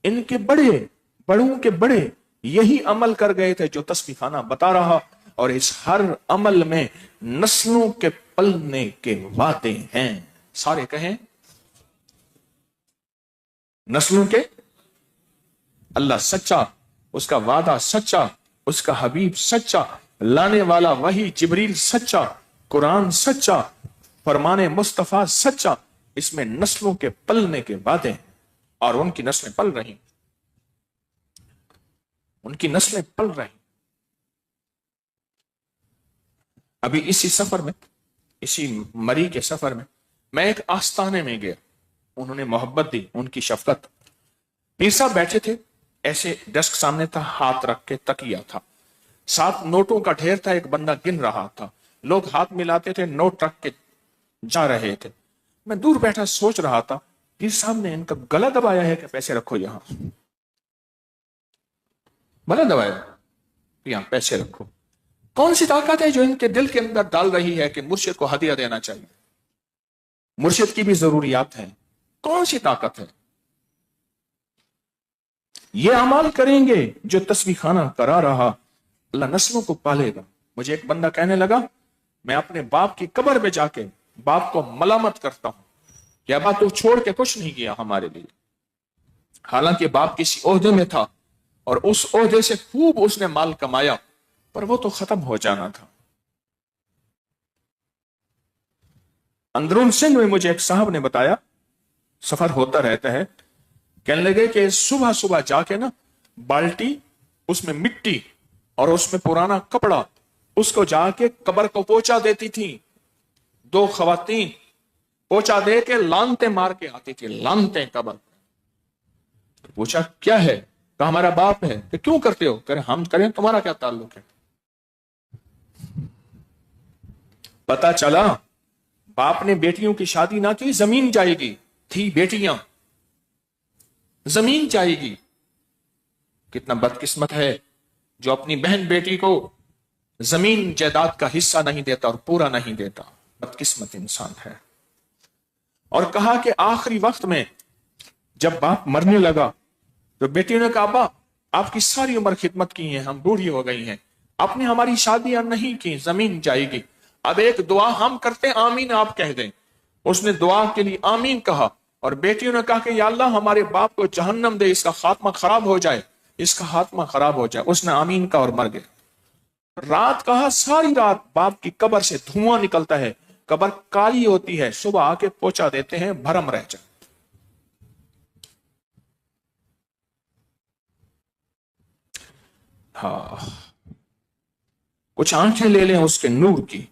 ان کے بڑوں کے بڑے یہی عمل کر گئے تھے جو تسبیح خانہ بتا رہا، اور اس ہر عمل میں نسلوں کے پلنے کے وعدے ہیں۔ سارے کہیں نسلوں کے، اللہ سچا، اس کا وعدہ سچا، اس کا حبیب سچا، لانے والا وحی جبریل سچا، قرآن سچا، فرمان مصطفیٰ سچا، اس میں نسلوں کے پلنے کے وعدے ہیں، اور ان کی نسلیں پل رہی، ان کی نسلیں پل رہی۔ ابھی اسی سفر میں، اسی مری کے سفر میں، میں ایک آستانے میں گیا، انہوں نے محبت دی، ان کی شفقت۔ پیر صاحب بیٹھے تھے، ایسے ڈسک سامنے تھا، ہاتھ رکھ کے تکیہ تھا، ساتھ نوٹوں کا ڈھیر تھا، ایک بندہ گن رہا تھا، لوگ ہاتھ ملاتے تھے، نوٹ رکھ کے جا رہے تھے۔ میں دور بیٹھا سوچ رہا تھا پیر صاحب نے ان کا گلا دبایا ہے کہ پیسے رکھو یہاں، گلا دبایا یہاں پیسے رکھو۔ کون سی طاقت ہے جو ان کے دل کے اندر ڈال رہی ہے کہ مرشد کو ہدیہ دینا چاہیے، مرشد کی بھی ضروریات ہیں؟ کون سی طاقت ہے؟ یہ اعمال کریں گے جو تسبیح خانہ کرا رہا، اللہ نسلوں کو پالے گا۔ مجھے ایک بندہ کہنے لگا میں اپنے باپ کی قبر پہ جا کے باپ کو ملامت کرتا ہوں کہ ابا تو چھوڑ کے کچھ نہیں کیا ہمارے لیے، حالانکہ باپ کسی عہدے میں تھا اور اس عہدے سے خوب اس نے مال کمایا، پر وہ تو ختم ہو جانا تھا۔ اندرون سندھ میں مجھے ایک صاحب نے بتایا، سفر ہوتا رہتا ہے، کہنے لگے کہ صبح صبح جا کے نا بالٹی، اس میں مٹی اور اس میں پرانا کپڑا، اس کو جا کے قبر کو پوچھا دیتی تھی، دو خواتین پوچھا دے کے لانتے مار کے آتی تھی، لانتے قبر۔ پوچھا کیا ہے؟ کہ ہمارا باپ ہے۔ کہ کیوں کرتے ہو؟ کہ ہم کریں، تمہارا کیا تعلق ہے؟ پتا چلا باپ نے بیٹیوں کی شادی نہ کی، زمین جائے گی، تھی بیٹیاں، زمین جائے گی۔ کتنا بدقسمت ہے جو اپنی بہن بیٹی کو زمین جائیداد کا حصہ نہیں دیتا اور پورا نہیں دیتا، بدقسمت انسان ہے۔ اور کہا کہ آخری وقت میں جب باپ مرنے لگا تو بیٹیوں نے کہا ابا آپ کی ساری عمر خدمت کی ہیں، ہم بوڑھی ہو گئی ہیں، آپ نے ہماری شادیاں نہیں کی، زمین جائے گی، اب ایک دعا ہم کرتے ہیں، آمین آپ کہہ دیں۔ اس نے دعا کے لیے آمین کہا، اور بیٹیوں نے کہا کہ یا اللہ ہمارے باپ کو جہنم دے، اس کا خاتمہ خراب ہو جائے، اس کا خاتمہ خراب ہو جائے۔ اس نے آمین کہا اور مر گئے۔ رات کہا ساری رات باپ کی قبر سے دھواں نکلتا ہے، قبر کالی ہوتی ہے، صبح آ کے پوچھا دیتے ہیں، بھرم رہ جائے۔ ہاں، کچھ آنکھیں لے لیں اس کے نور کی،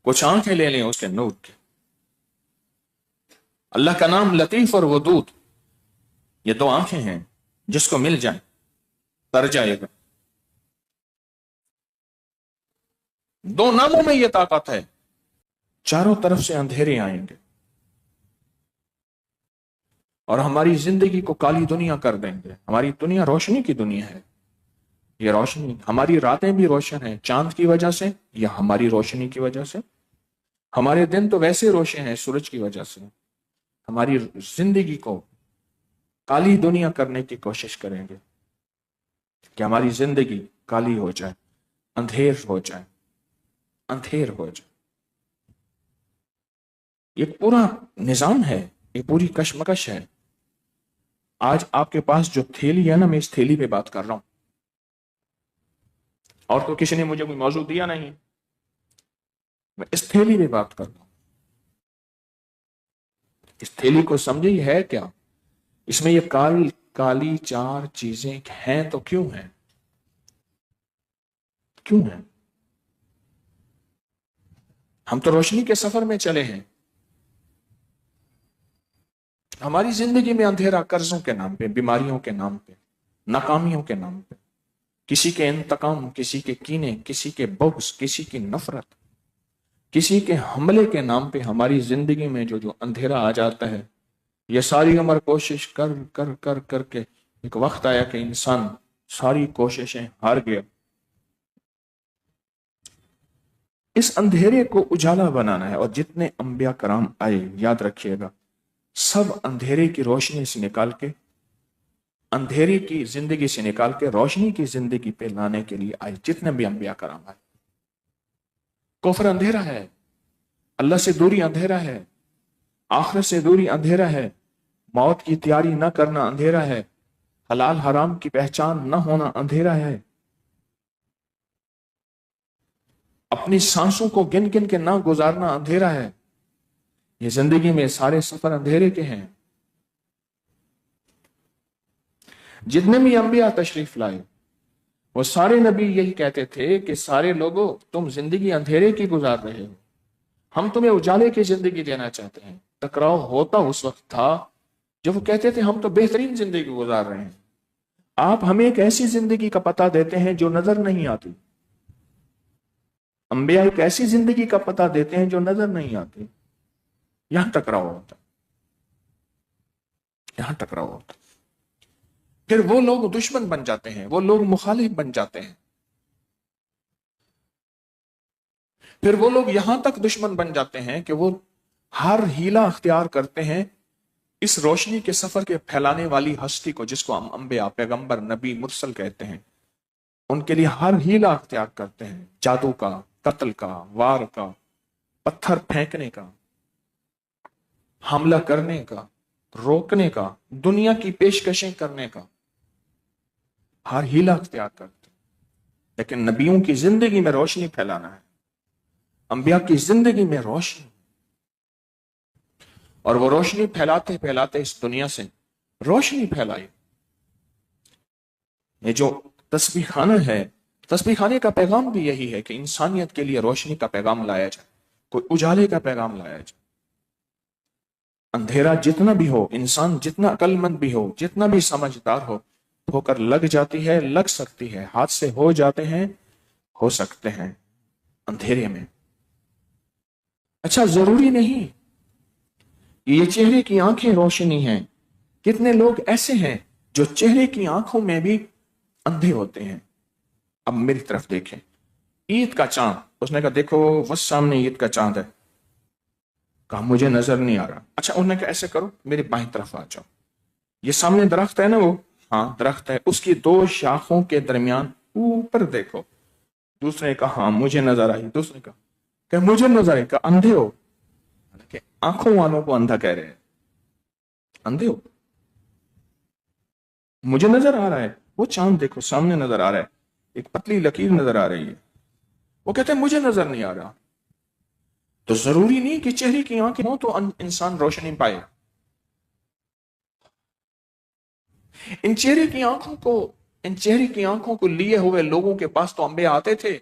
کچھ آنکھیں لے لیں اس کے نور کے. اللہ کا نام لطیف اور ودود، یہ دو آنکھیں ہیں، جس کو مل جائے تر جائے گا. دو ناموں میں یہ طاقت ہے. چاروں طرف سے اندھیرے آئیں گے اور ہماری زندگی کو کالی دنیا کر دیں گے. ہماری دنیا روشنی کی دنیا ہے. یہ روشنی، ہماری راتیں بھی روشن ہیں چاند کی وجہ سے یا ہماری روشنی کی وجہ سے. ہمارے دن تو ویسے روشن ہیں سورج کی وجہ سے. ہماری زندگی کو کالی دنیا کرنے کی کوشش کریں گے کہ ہماری زندگی کالی ہو جائے، اندھیر ہو جائے، اندھیر ہو جائے. یہ پورا نظام ہے، یہ پوری کشمکش ہے. آج آپ کے پاس جو تھیلی ہے نا، میں اس تھیلی پہ بات کر رہا ہوں، اور تو کسی نے مجھے کوئی موضوع دیا نہیں، میں اس تھیلی پہ بات کر رہا ہوں. اس تھیلی کو سمجھے یہ ہے کیا؟ اس میں یہ کالی چار چیزیں ہیں تو کیوں ہیں؟ کیوں ہیں؟ ہم تو روشنی کے سفر میں چلے ہیں. ہماری زندگی میں اندھیرا قرضوں کے نام پہ، بیماریوں کے نام پہ، ناکامیوں کے نام پہ، کسی کے انتقام، کسی کے کینے، کسی کے بغض، کسی کی نفرت، کسی کے حملے کے نام پہ ہماری زندگی میں جو اندھیرا آ جاتا ہے. یہ ساری عمر کوشش کر کر کر کر کے ایک وقت آیا کہ انسان ساری کوششیں ہار گیا. اس اندھیرے کو اجالا بنانا ہے. اور جتنے انبیاء کرام آئے، یاد رکھیے گا، سب اندھیرے کی روشنی سے نکال کے، اندھیرے کی زندگی سے نکال کے روشنی کی زندگی پہ لانے کے لیے آئے. جتنے بھی انبیاء کرام آئے. کفر اندھیرا ہے، اللہ سے دوری اندھیرا ہے، آخرت سے دوری اندھیرا ہے، موت کی تیاری نہ کرنا اندھیرا ہے، حلال حرام کی پہچان نہ ہونا اندھیرا ہے، اپنی سانسوں کو گن گن کے نہ گزارنا اندھیرا ہے. یہ زندگی میں سارے سفر اندھیرے کے ہیں. جتنے بھی انبیاء تشریف لائے وہ سارے نبی یہی کہتے تھے کہ سارے لوگوں، تم زندگی اندھیرے کی گزار رہے ہو، ہم تمہیں اجالے کی زندگی دینا چاہتے ہیں. ٹکراؤ ہوتا اس وقت تھا جب وہ کہتے تھے ہم تو بہترین زندگی گزار رہے ہیں، آپ ہمیں ایک ایسی زندگی کا پتہ دیتے ہیں جو نظر نہیں آتی. انبیاء ایک ایسی زندگی کا پتہ دیتے ہیں جو نظر نہیں آتی. یہاں ٹکراؤ ہوتا، یہاں ٹکراؤ ہوتا. پھر وہ لوگ دشمن بن جاتے ہیں، وہ لوگ مخالف بن جاتے ہیں. پھر وہ لوگ یہاں تک دشمن بن جاتے ہیں کہ وہ ہر ہیلا اختیار کرتے ہیں اس روشنی کے سفر کے پھیلانے والی ہستی کو، جس کو ہم انبیاء، پیغمبر، نبی، مرسل کہتے ہیں، ان کے لیے ہر ہیلا اختیار کرتے ہیں. جادو کا، قتل کا، وار کا، پتھر پھینکنے کا، حملہ کرنے کا، روکنے کا، دنیا کی پیشکشیں کرنے کا، ہر ہیلا اختیار کرتے ہیں. لیکن نبیوں کی زندگی میں روشنی پھیلانا ہے، انبیاء کی زندگی میں روشنی، اور وہ روشنی پھیلاتے پھیلاتے اس دنیا سے روشنی پھیلائی. یہ جو تسبیح خانہ ہے، تسبیح خانے کا پیغام بھی یہی ہے کہ انسانیت کے لیے روشنی کا پیغام لایا جائے، کوئی اجالے کا پیغام لایا جائے. اندھیرا جتنا بھی ہو، انسان جتنا عقل مند بھی ہو، جتنا بھی سمجھدار ہو، ٹھوکر لگ جاتی ہے، لگ سکتی ہے، حادثے ہو جاتے ہیں، ہو سکتے ہیں اندھیرے میں. اچھا، ضروری نہیں یہ چہرے کی آنکھیں روشنی ہیں. کتنے لوگ ایسے ہیں جو چہرے کی آنکھوں میں بھی اندھے ہوتے ہیں. اب میری طرف دیکھیں، عید کا چاند، اس نے کہا دیکھو وہ سامنے عید کا چاند ہے. کہا مجھے نظر نہیں آ رہا. اچھا، انہوں نے کہا ایسے کرو میری بائیں طرف آ جاؤ، یہ سامنے درخت ہے نا، وہ ہاں درخت ہے، اس کی دو شاخوں کے درمیان اوپر دیکھو. دوسرے نے کہا ہاں مجھے نظر آئی. دوسرے نے کہا کہ مجھے نظر آئی. کہا اندھے ہو؟ کہ آنکھوں والوں کو اندھا کہہ رہے ہیں، اندھے ہو؟ مجھے نظر آ رہا ہے، وہ چاند دیکھو سامنے نظر آ رہا ہے، ایک پتلی لکیر نظر آ رہی ہے. وہ کہتے ہیں مجھے نظر نہیں آ رہا. تو ضروری نہیں کہ چہرے کی آنکھیں ہوں تو انسان روشنی پائے. ان چہرے کی آنکھوں کو لیے ہوئے لوگوں کے پاس تو انبیاء آتے تھے.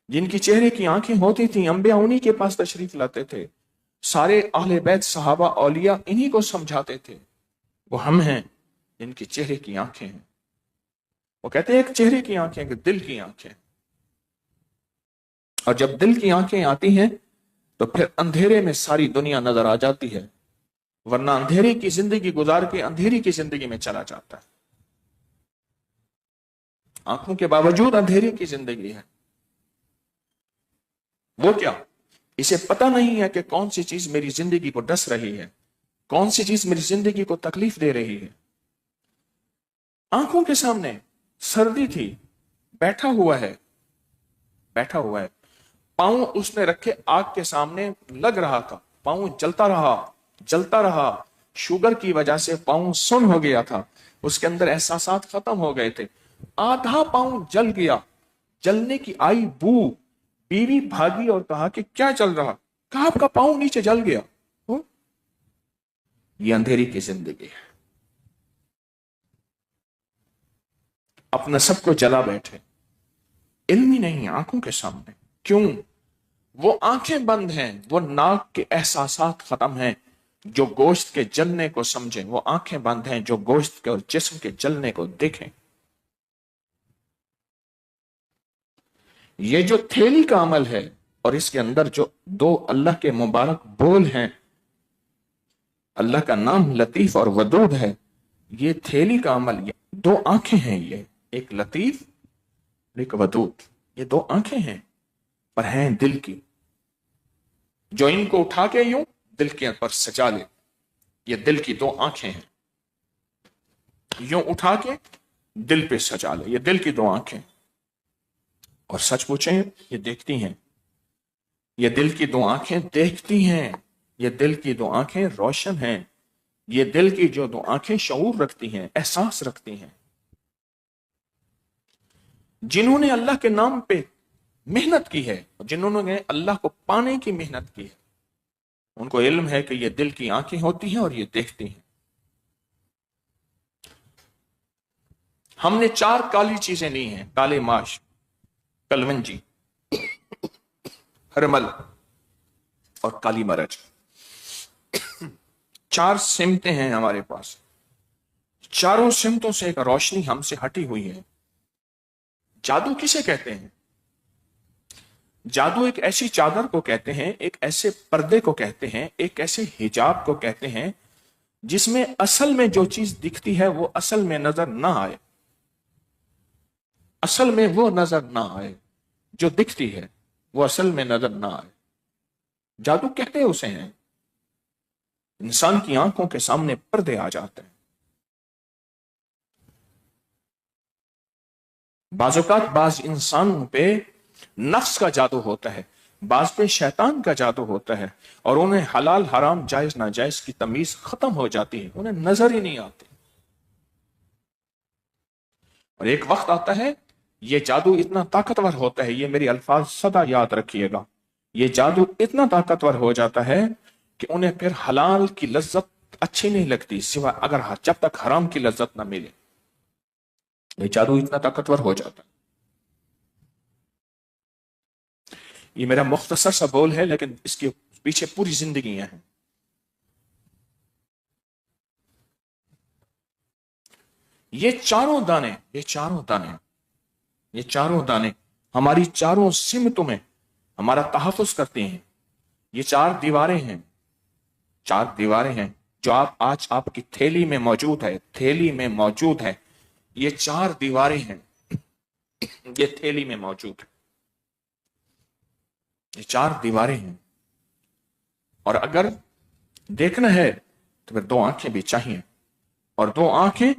جن کی چہرے کی آنکھیں ہوتی تھیں انبیاء انہی کے پاس تشریف لاتے تھے، سارے اہل بیت صحابہ اولیاء انہی کو سمجھاتے تھے۔ وہ ہم ہیں جن کی چہرے کی آنکھیں ہیں۔ وہ کہتے ہیں ایک چہرے کی آنکھیں، ایک دل کی آنکھیں، اور جب دل کی آنکھیں آتی ہیں تو پھر اندھیرے میں ساری دنیا نظر آ جاتی ہے، ورنہ اندھیرے کی زندگی گزار کے اندھیری کی زندگی میں چلا جاتا ہے۔ آنکھوں کے باوجود اندھیرے کی زندگی ہے۔ وہ کیا؟ اسے پتہ نہیں ہے کہ کون سی چیز میری زندگی کو ڈس رہی ہے، کون سی چیز میری زندگی کو تکلیف دے رہی ہے۔ آنکھوں کے سامنے سردی تھی، بیٹھا ہوا ہے، پاؤں اس نے رکھے آگ کے سامنے، لگ رہا تھا، پاؤں جلتا رہا، شوگر کی وجہ سے پاؤں سن ہو گیا تھا، اس کے اندر احساسات ختم ہو گئے تھے، آدھا پاؤں جل گیا، جلنے کی آئی بو، بیوی بھاگی اور کہا کہ کیا چل رہا؟ کہا آپ کا پاؤں نیچے جل گیا۔ یہ اندھیری کی زندگی ہے، اپنا سب کو جلا بیٹھے، علم ہی نہیں آنکھوں کے سامنے۔ کیوں؟ وہ آنکھیں بند ہیں، وہ ناک کے احساسات ختم ہیں جو گوشت کے جلنے کو سمجھیں، وہ آنکھیں بند ہیں جو گوشت کے اور جسم کے جلنے کو دیکھیں۔ یہ جو تھیلی کا عمل ہے اور اس کے اندر جو دو اللہ کے مبارک بول ہیں، اللہ کا نام لطیف اور ودود ہے، یہ تھیلی کا عمل، یہ دو آنکھیں ہیں، یہ ایک لطیف ایک ودود، یہ دو آنکھیں ہیں، پر ہیں دل کی، جو ان کو اٹھا کے یوں دل کے پر سجا لے۔ یہ دل کی دو آنکھیں ہیں، یوں اٹھا کے دل پہ سجا لے، یہ دل کی دو آنکھیں۔ اور سچ پوچھیں یہ دیکھتی ہیں، یہ دل کی دو آنکھیں دیکھتی ہیں، یہ دل کی دو آنکھیں روشن ہیں، یہ دل کی جو دو آنکھیں شعور رکھتی ہیں، احساس رکھتی ہیں۔ جنہوں نے اللہ کے نام پہ محنت کی ہے، جنہوں نے اللہ کو پانے کی محنت کی ہے، ان کو علم ہے کہ یہ دل کی آنکھیں ہوتی ہیں اور یہ دیکھتی ہیں۔ ہم نے 4 کالی چیزیں لی ہیں، کالے ماش، کلونجی، ہرمل اور کالی مرچ۔ 4 سمتیں ہیں ہمارے پاس، چاروں سمتوں سے ایک روشنی ہم سے ہٹی ہوئی ہے۔ جادو کسے کہتے ہیں؟ جادو ایک ایسی چادر کو کہتے ہیں، ایک ایسے پردے کو کہتے ہیں، ایک ایسے حجاب کو کہتے ہیں جس میں اصل میں جو چیز دکھتی ہے وہ اصل میں نظر نہ آئے، اصل میں وہ نظر نہ آئے، جو دکھتی ہے وہ اصل میں نظر نہ آئے۔ جادو کہتے اسے ہیں، انسان کی آنکھوں کے سامنے پردے آ جاتے ہیں۔ بعض اوقات بعض انسانوں پہ نفس کا جادو ہوتا ہے، بعض پہ شیطان کا جادو ہوتا ہے، اور انہیں حلال حرام جائز ناجائز کی تمیز ختم ہو جاتی ہے، انہیں نظر ہی نہیں آتی۔ اور ایک وقت آتا ہے یہ جادو اتنا طاقتور ہوتا ہے، یہ میری الفاظ سدا یاد رکھیے گا، یہ جادو اتنا طاقتور ہو جاتا ہے کہ انہیں پھر حلال کی لذت اچھی نہیں لگتی سوائے اگر جب تک حرام کی لذت نہ ملے۔ یہ جادو اتنا طاقتور ہو جاتا ہے۔ یہ میرا مختصر سا بول ہے لیکن اس کے پیچھے پوری زندگیاں ہیں۔ یہ چاروں دانے ہماری چاروں سمتوں میں ہمارا تحفظ کرتے ہیں۔ یہ 4 دیواریں ہیں، 4 دیواریں ہیں جو آج آپ کی تھیلی میں موجود ہے، تھیلی میں موجود ہے۔ یہ 4 دیواریں ہیں، یہ تھیلی میں موجود ہے، یہ 4 دیواریں ہیں۔ اور اگر دیکھنا ہے تو پھر 2 آنکھیں بھی چاہیے، اور 2 آنکھیں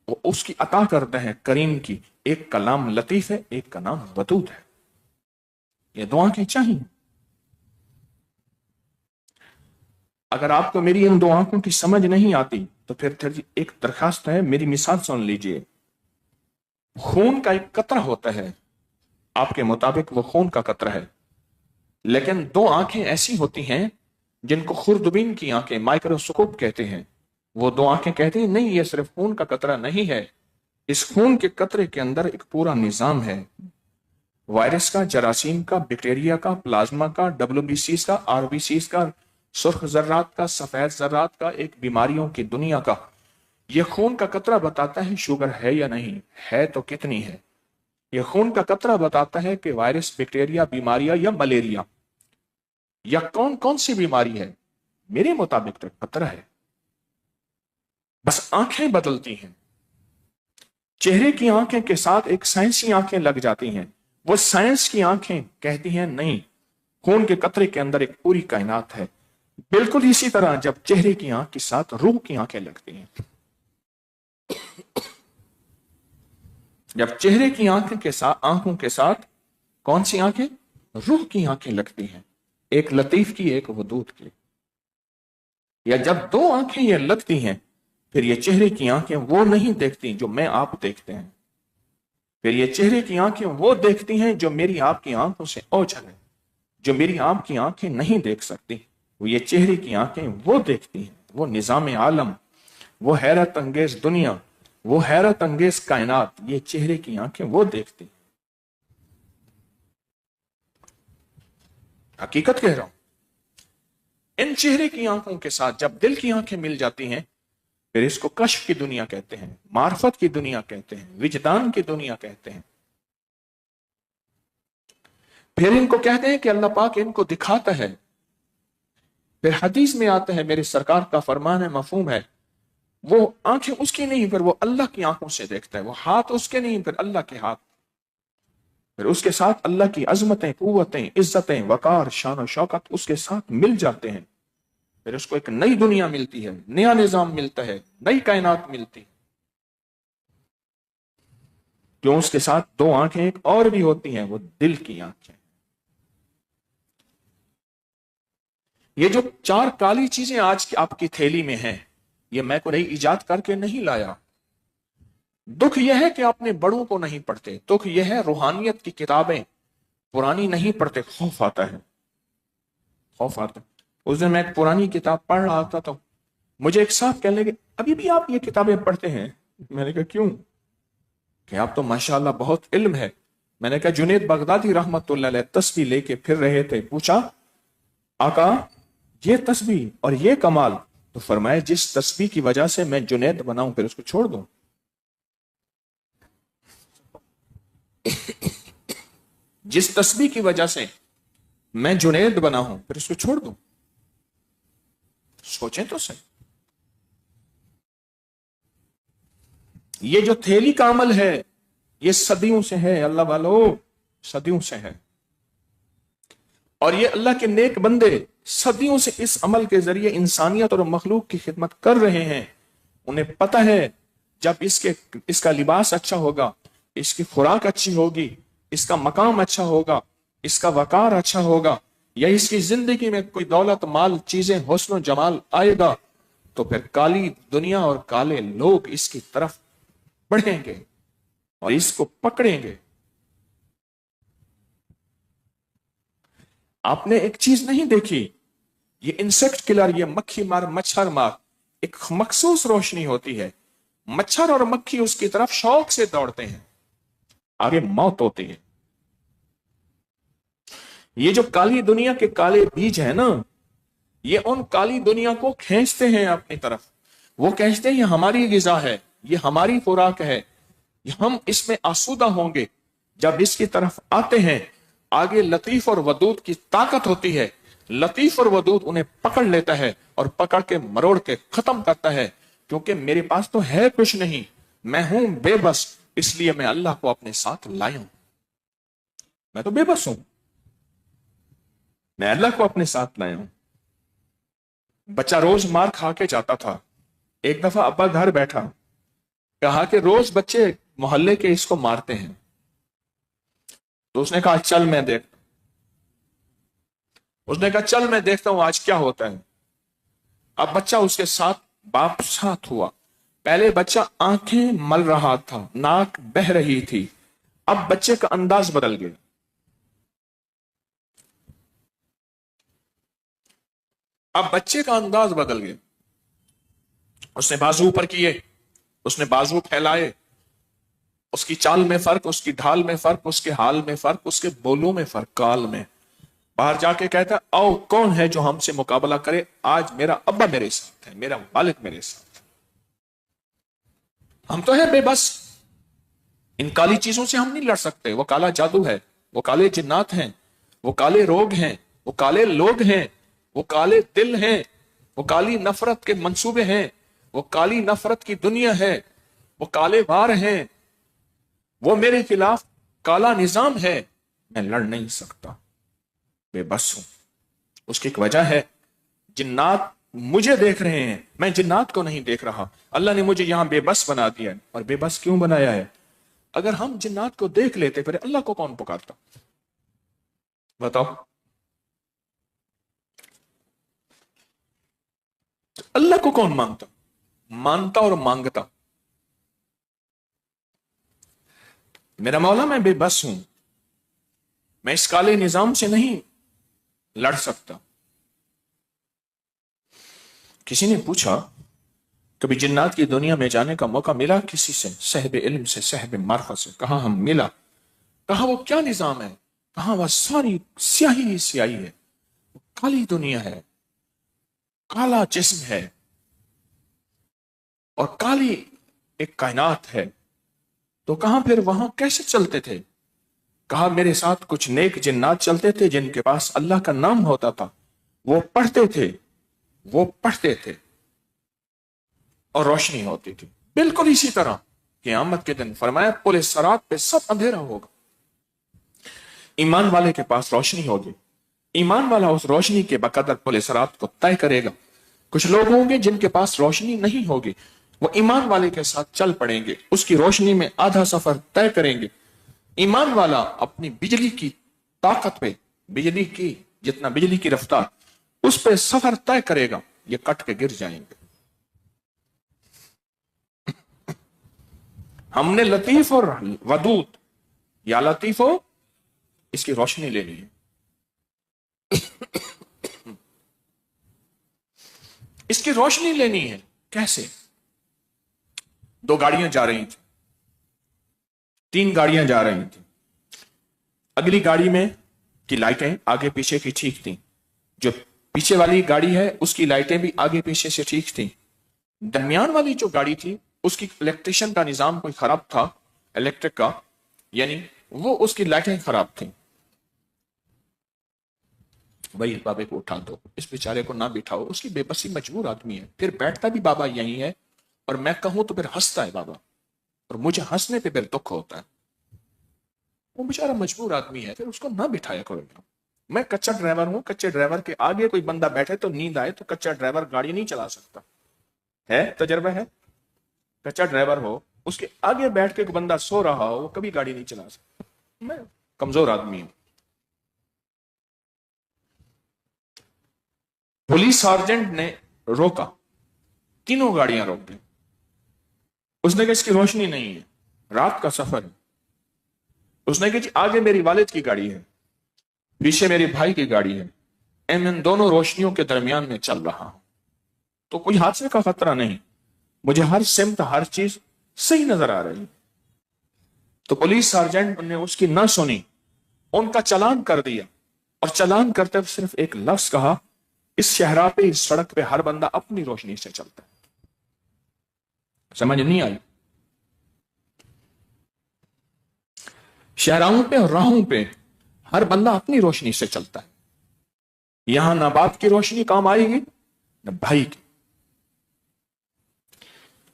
وہ اس کی عطا کرتے ہیں کریم کی، ایک کا نام لطیف ہے، ایک کا نام ودود ہے۔ یہ 2 آنکھیں چاہیے۔ اگر آپ کو میری ان 2 آنکھوں کی سمجھ نہیں آتی تو پھر ایک درخواست ہے، میری مثال سن لیجئے۔ خون کا ایک قطرہ ہوتا ہے، آپ کے مطابق وہ خون کا قطرہ ہے، لیکن 2 آنکھیں ایسی ہوتی ہیں جن کو خوردبین کی آنکھیں، مائکروسکوپ کہتے ہیں۔ وہ 2 آنکھیں کہتے ہیں نہیں، یہ صرف خون کا قطرہ نہیں ہے، اس خون کے قطرے کے اندر ایک پورا نظام ہے، وائرس کا، جراثیم کا، بیکٹیریا کا، پلازما کا، WBCs کا، RBCs کا، سرخ ذرات کا، سفید ذرات کا، ایک بیماریوں کی دنیا کا. یہ خون کا قطرہ بتاتا ہے شوگر ہے یا نہیں ہے تو کتنی ہے. یہ خون کا قطرہ بتاتا ہے کہ وائرس، بیکٹیریا، بیماریاں یا ملیریا یا کون کون سی بیماری ہے. میرے مطابق تو قطرہ ہے. بس آنکھیں بدلتی ہیں. چہرے کی آنکھیں کے ساتھ ایک سائنسی آنکھیں لگ جاتی ہیں. وہ سائنس کی آنکھیں کہتی ہیں نہیں، خون کے قطرے کے اندر ایک پوری کائنات ہے. بالکل اسی طرح جب چہرے کی آنکھ کے ساتھ روح کی آنکھیں لگتی ہیں، جب چہرے کی آنکھوں کے ساتھ کون سی آنکھیں؟ روح کی آنکھیں لگتی ہیں، ایک لطیف کی ایک ودود کی. یا جب دو آنکھیں یہ لگتی ہیں، پھر یہ چہرے کی آنکھیں وہ نہیں دیکھتی جو میں آپ دیکھتے ہیں. پھر یہ چہرے کی آنکھیں وہ دیکھتی ہیں جو میری آپ کی آنکھوں سے اوجھل ہے، جو میری آپ کی آنکھیں نہیں دیکھ سکتی. وہ یہ چہرے کی آنکھیں وہ دیکھتی ہیں، وہ نظام عالم، وہ حیرت انگیز دنیا، وہ حیرت انگیز کائنات. یہ چہرے کی آنکھیں وہ دیکھتی ہیں. حقیقت کہہ رہا ہوں. ان چہرے کی آنکھوں کے ساتھ جب دل کی آنکھیں مل جاتی ہیں، پھر اس کو کشف کی دنیا کہتے ہیں، معرفت کی دنیا کہتے ہیں، وجدان کی دنیا کہتے ہیں. پھر ان کو کہتے ہیں کہ اللہ پاک ان کو دکھاتا ہے. پھر حدیث میں آتا ہے، میرے سرکار کا فرمان ہے، مفہوم ہے، وہ آنکھیں اس کی نہیں، پھر وہ اللہ کی آنکھوں سے دیکھتا ہے. وہ ہاتھ اس کے نہیں، پھر اللہ کے ہاتھ. پھر اس کے ساتھ اللہ کی عظمتیں، قوتیں، عزتیں، وقار، شان و شوکت اس کے ساتھ مل جاتے ہیں. پھر اس کو ایک نئی دنیا ملتی ہے، نیا نظام ملتا ہے، نئی کائنات ملتی ہے. کیوں؟ اس کے ساتھ دو آنکھیں ایک اور بھی ہوتی ہیں، وہ دل کی آنکھیں. یہ جو چار کالی چیزیں آج کی آپ کی تھیلی میں ہیں، یہ میں کو نہیں ایجاد کر کے نہیں لایا. دکھ یہ ہے کہ اپنے بڑوں کو نہیں پڑھتے. دکھ یہ ہے روحانیت کی کتابیں پرانی نہیں پڑھتے. خوف آتا ہے، خوف آتا ہے. اس دن میں ایک پرانی کتاب پڑھ رہا تھا تو مجھے ایک صاحب کہنے لگے ابھی بھی آپ یہ کتابیں پڑھتے ہیں؟ میں نے کہا کیوں؟ کہ آپ تو ماشاءاللہ بہت علم ہے. میں نے کہا جنید بغدادی رحمت اللہ علیہ تسبیح لے کے پھر رہے تھے. پوچھا آقا یہ تسبیح اور یہ کمال؟ تو فرمایا جس تسبیح کی وجہ سے میں جنید بناؤں پھر اس کو چھوڑ دوں. جس تسبیح کی وجہ سے میں جنید بنا ہوں پھر اس کو چھوڑ دوں. سوچیں تو صحیح. یہ جو تھیلی کا عمل ہے یہ صدیوں سے ہے اللہ والو، صدیوں سے ہے. اور یہ اللہ کے نیک بندے صدیوں سے اس عمل کے ذریعے انسانیت اور مخلوق کی خدمت کر رہے ہیں. انہیں پتہ ہے جب اس کا لباس اچھا ہوگا، اس کی خوراک اچھی ہوگی، اس کا مقام اچھا ہوگا، اس کا وقار اچھا ہوگا، یا اس کی زندگی میں کوئی دولت، مال، چیزیں، حسن و جمال آئے گا، تو پھر کالی دنیا اور کالے لوگ اس کی طرف بڑھیں گے اور اس کو پکڑیں گے. آپ نے ایک چیز نہیں دیکھی، یہ انسیکٹ کلر، یہ مکھی مار، مچھر مار، ایک مخصوص روشنی ہوتی ہے. مچھر اور مکھی اس کی طرف شوق سے دوڑتے ہیں، آگے موت ہوتی ہے. یہ جو کالی دنیا کے کالے بیج ہیں نا، یہ ان کالی دنیا کو کھینچتے ہیں اپنی طرف. وہ کہتے ہیں یہ ہماری غذا ہے، یہ ہماری خوراک ہے، ہم اس میں آسودہ ہوں گے. جب اس کی طرف آتے ہیں، آگے لطیف اور ودود کی طاقت ہوتی ہے. لطیف اور ودود انہیں پکڑ لیتا ہے اور پکڑ کے مروڑ کے ختم کرتا ہے. کیونکہ میرے پاس تو ہے کچھ نہیں، میں ہوں بے بس، اس لیے میں اللہ کو اپنے ساتھ لایا ہوں. میں تو بے بس ہوں، میں اللہ کو اپنے ساتھ لایا ہوں. بچہ روز مار کھا کے جاتا تھا. ایک دفعہ ابا گھر بیٹھا، کہا کہ روز بچے محلے کے اس کو مارتے ہیں. تو اس نے کہا چل میں دیکھتا ہوں. اس نے کہا چل میں دیکھتا ہوں آج کیا ہوتا ہے. اب بچہ اس کے ساتھ باپ ساتھ ہوا. پہلے بچہ آنکھیں مل رہا تھا، ناک بہ رہی تھی. اب بچے کا انداز بدل گیا. اب بچے کا انداز بدل گیا. اس نے بازو اوپر کیے، اس نے بازو پھیلائے، اس کی چال میں فرق، اس کی ڈھال میں فرق، اس کے حال میں فرق، اس کے بولوں میں فرق، کال میں. باہر جا کے کہتا ہے آؤ کون ہے جو ہم سے مقابلہ کرے، آج میرا ابا میرے ساتھ ہے، میرا والد میرے ساتھ ہے. ہم تو ہیں بے بس، ان کالی چیزوں سے ہم نہیں لڑ سکتے. وہ کالا جادو ہے، وہ کالے جنات ہیں، وہ کالے روگ ہیں، وہ کالے لوگ ہیں، وہ کالے دل ہیں، وہ کالی نفرت کے منصوبے ہیں، وہ کالی نفرت کی دنیا ہے، وہ کالے وار ہیں، وہ میرے خلاف کالا نظام ہے. میں لڑ نہیں سکتا، بے بس ہوں. اس کی ایک وجہ ہے، جنات مجھے دیکھ رہے ہیں، میں جنات کو نہیں دیکھ رہا. اللہ نے مجھے یہاں بے بس بنا دیا ہے. اور بے بس کیوں بنایا ہے؟ اگر ہم جنات کو دیکھ لیتے پھر اللہ کو کون پکارتا؟ بتاؤ. اللہ کو کون مانگتا؟ مانتا اور مانگتا. میرا مولا میں بے بس ہوں، میں اس کالے نظام سے نہیں لڑ سکتا. کسی نے پوچھا کبھی جنات کی دنیا میں جانے کا موقع ملا کسی سے، صاحب علم سے، صاحب معرفت سے؟ کہا ہم ملا. کہا وہ کیا نظام ہے؟ کہا وہ ساری سیاہی ہی سیاہی ہے، کالی دنیا ہے، کالا جسم ہے اور کالی ایک کائنات ہے. تو کہاں پھر وہاں کیسے چلتے تھے؟ کہا میرے ساتھ کچھ نیک جنات چلتے تھے جن کے پاس اللہ کا نام ہوتا تھا، وہ پڑھتے تھے اور روشنی ہوتی تھی. بالکل اسی طرح قیامت کے دن فرمایا پل صراط پہ سب اندھیرا ہوگا، ایمان والے کے پاس روشنی ہوگی، ایمان والا اس روشنی کے بقدر پل صراط کو طے کرے گا. کچھ لوگ ہوں گے جن کے پاس روشنی نہیں ہوگی، وہ ایمان والے کے ساتھ چل پڑیں گے، اس کی روشنی میں آدھا سفر طے کریں گے. ایمان والا اپنی بجلی کی طاقت پہ، بجلی کی جتنا بجلی کی رفتار، اس پہ سفر طے کرے گا، یہ کٹ کے گر جائیں گے. ہم نے لطیف اور ودود، یا لطیف ہو اس کی روشنی لے لی ہے. اس کی روشنی لینی ہے. کیسے؟ 2 گاڑیاں جا رہی تھیں، 3 گاڑیاں جا رہی تھیں. اگلی گاڑی میں کی لائٹیں آگے پیچھے کی ٹھیک تھیں، جو پیچھے والی گاڑی ہے اس کی لائٹیں بھی آگے پیچھے سے ٹھیک تھیں. درمیان والی جو گاڑی تھی اس کی الیکٹریشن کا نظام کوئی خراب تھا، الیکٹرک کا، یعنی وہ اس کی لائٹیں خراب تھیں. بھائی بابے کو اٹھا دو، اس بیچارے کو نہ بٹھاؤ، اس کی بے بسی، مجبور آدمی ہے. پھر بیٹھتا بھی بابا یہی ہے اور میں کہوں تو پھر ہنستا ہے بابا، اور مجھے ہنسنے پہ پھر دکھ ہوتا ہے. وہ بیچارہ مجبور آدمی ہے، پھر اس کو نہ بٹھایا کرو. میں کچا ڈرائیور ہوں، کچے ڈرائیور کے آگے کوئی بندہ بیٹھے تو نیند آئے تو کچا ڈرائیور گاڑی نہیں چلا سکتا. ہے تجربہ ہے، کچا ڈرائیور ہو، اس کے آگے بیٹھ کے کوئی بندہ سو رہا ہو، وہ کبھی گاڑی نہیں چلا سکتا. میں کمزور آدمی ہوں. پولیس سارجنٹ نے روکا، تینوں گاڑیاں روک دیں. اس نے کہا اس کی روشنی نہیں ہے، رات کا سفر ہے. اس نے کہا جی آگے میری والد کی گاڑی ہے، پیچھے میرے بھائی کی گاڑی ہے، میں ان دونوں روشنیوں کے درمیان میں چل رہا ہوں، تو کوئی حادثے کا خطرہ نہیں، مجھے ہر سمت ہر چیز صحیح نظر آ رہی. تو پولیس سارجنٹ نے اس کی نہ سنی، ان کا چلان کر دیا، اور چلان کرتے ہوئے صرف ایک لفظ کہا، اس شہرا پہ، اس سڑک پہ ہر بندہ اپنی روشنی سے چلتا ہے. سمجھ نہیں آئی؟ شہراہوں پہ اور راہوں پہ ہر بندہ اپنی روشنی سے چلتا ہے. یہاں نہ باپ کی روشنی کام آئے گی نہ بھائی کی.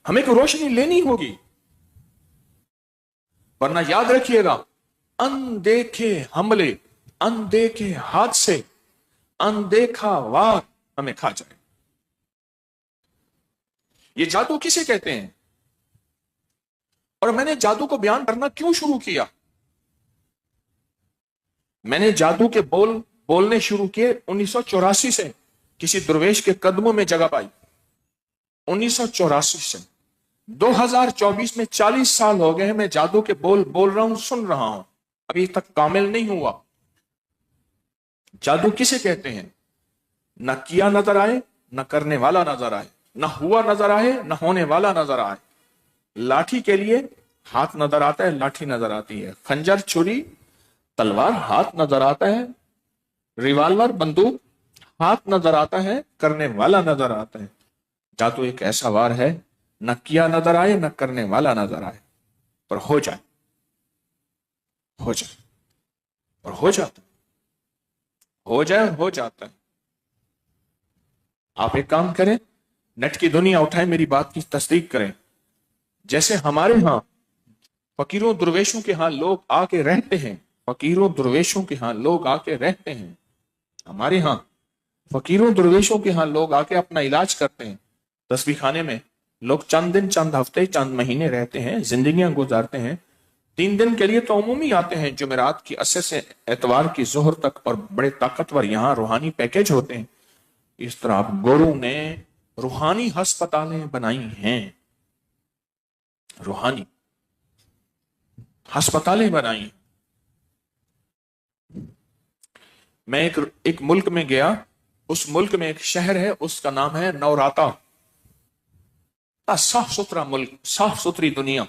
ہمیں کو روشنی لینی ہوگی، ورنہ یاد رکھیے گا اندیکھے حملے، اندیکھے حادثے، اندیکھا وار ہمیں کھا جائے. یہ جادو کسے کہتے ہیں؟ اور میں نے جادو کو بیان کرنا کیوں شروع کیا؟ میں نے جادو کے بولنے شروع کیے 1984 سے. کسی درویش کے قدموں میں جگہ پائی 1984 سے. 2024 میں 40 سال ہو گئے ہیں میں جادو کے بول رہا ہوں، سن رہا ہوں، ابھی تک کامل نہیں ہوا. جادو کسے کہتے ہیں؟ نہ کیا نظر آئے، نہ کرنے والا نظر آئے، نہ ہوا نظر آئے، نہ ہونے والا نظر آئے. لاٹھی کے لیے ہاتھ نظر آتا ہے، لاٹھی نظر آتی ہے، خنجر، چھری، تلوار ہاتھ نظر آتا ہے، ریوالور، بندوق ہاتھ نظر آتا ہے، کرنے والا نظر آتا ہے۔ یا تو ایک ایسا وار ہے نہ کیا نظر آئے نہ کرنے والا نظر آئے، پر ہو جائے، ہو جائے، اور ہو جاتا ہے، ہو جائے، ہو جاتا ہے۔ آپ ایک کام کریں، نیٹ کی دنیا اٹھائیں، میری بات کی تصدیق کریں۔ جیسے ہمارے ہاں فقیروں درویشوں کے ہاں لوگ آ کے رہتے ہیں، فقیروں درویشوں کے ہاں لوگ آ کے رہتے ہیں، ہمارے ہاں فقیروں درویشوں کے ہاں لوگ آ کے اپنا علاج کرتے ہیں۔ تسبیح خانے میں لوگ چند دن، چند ہفتے، چند مہینے رہتے ہیں، زندگیاں گزارتے ہیں۔ 3 دن کے لیے تو عمومی آتے ہیں، جمعرات کی عصر سے اتوار کی ظہر تک، اور بڑے طاقتور یہاں روحانی پیکج ہوتے ہیں۔ اس طرح گورو نے روحانی ہسپتالیں بنائی ہیں، روحانی ہسپتالیں بنائی۔ میں ایک ملک میں گیا، اس ملک میں ایک شہر ہے، اس کا نام ہے نوراتا۔ صاف ستھرا ملک، صاف ستھری دنیا۔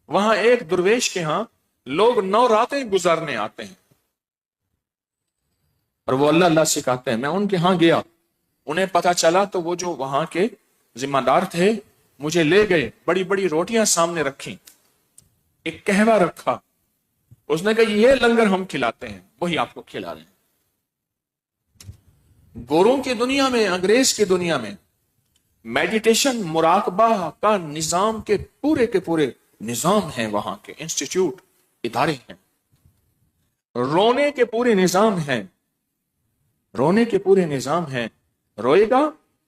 وہاں ایک درویش کے ہاں لوگ 9 راتیں گزارنے آتے ہیں، اور وہ اللہ اللہ سکھاتے ہیں۔ میں ان کے ہاں گیا، انہیں پتا چلا تو وہ جو وہاں کے ذمہ دار تھے مجھے لے گئے، بڑی بڑی روٹیاں سامنے رکھی، ایک قہوہ رکھا، اس نے کہا یہ لنگر ہم کھلاتے ہیں، وہی آپ کو کھلا رہے ہیں۔ گوروں کی دنیا میں، انگریز کی دنیا میں میڈیٹیشن، مراقبہ کا نظام کے پورے نظام ہیں، وہاں کے انسٹیٹیوٹ، ادارے ہیں۔ رونے کے پورے نظام ہیں، رونے کے پورے نظام ہیں۔ روئے گا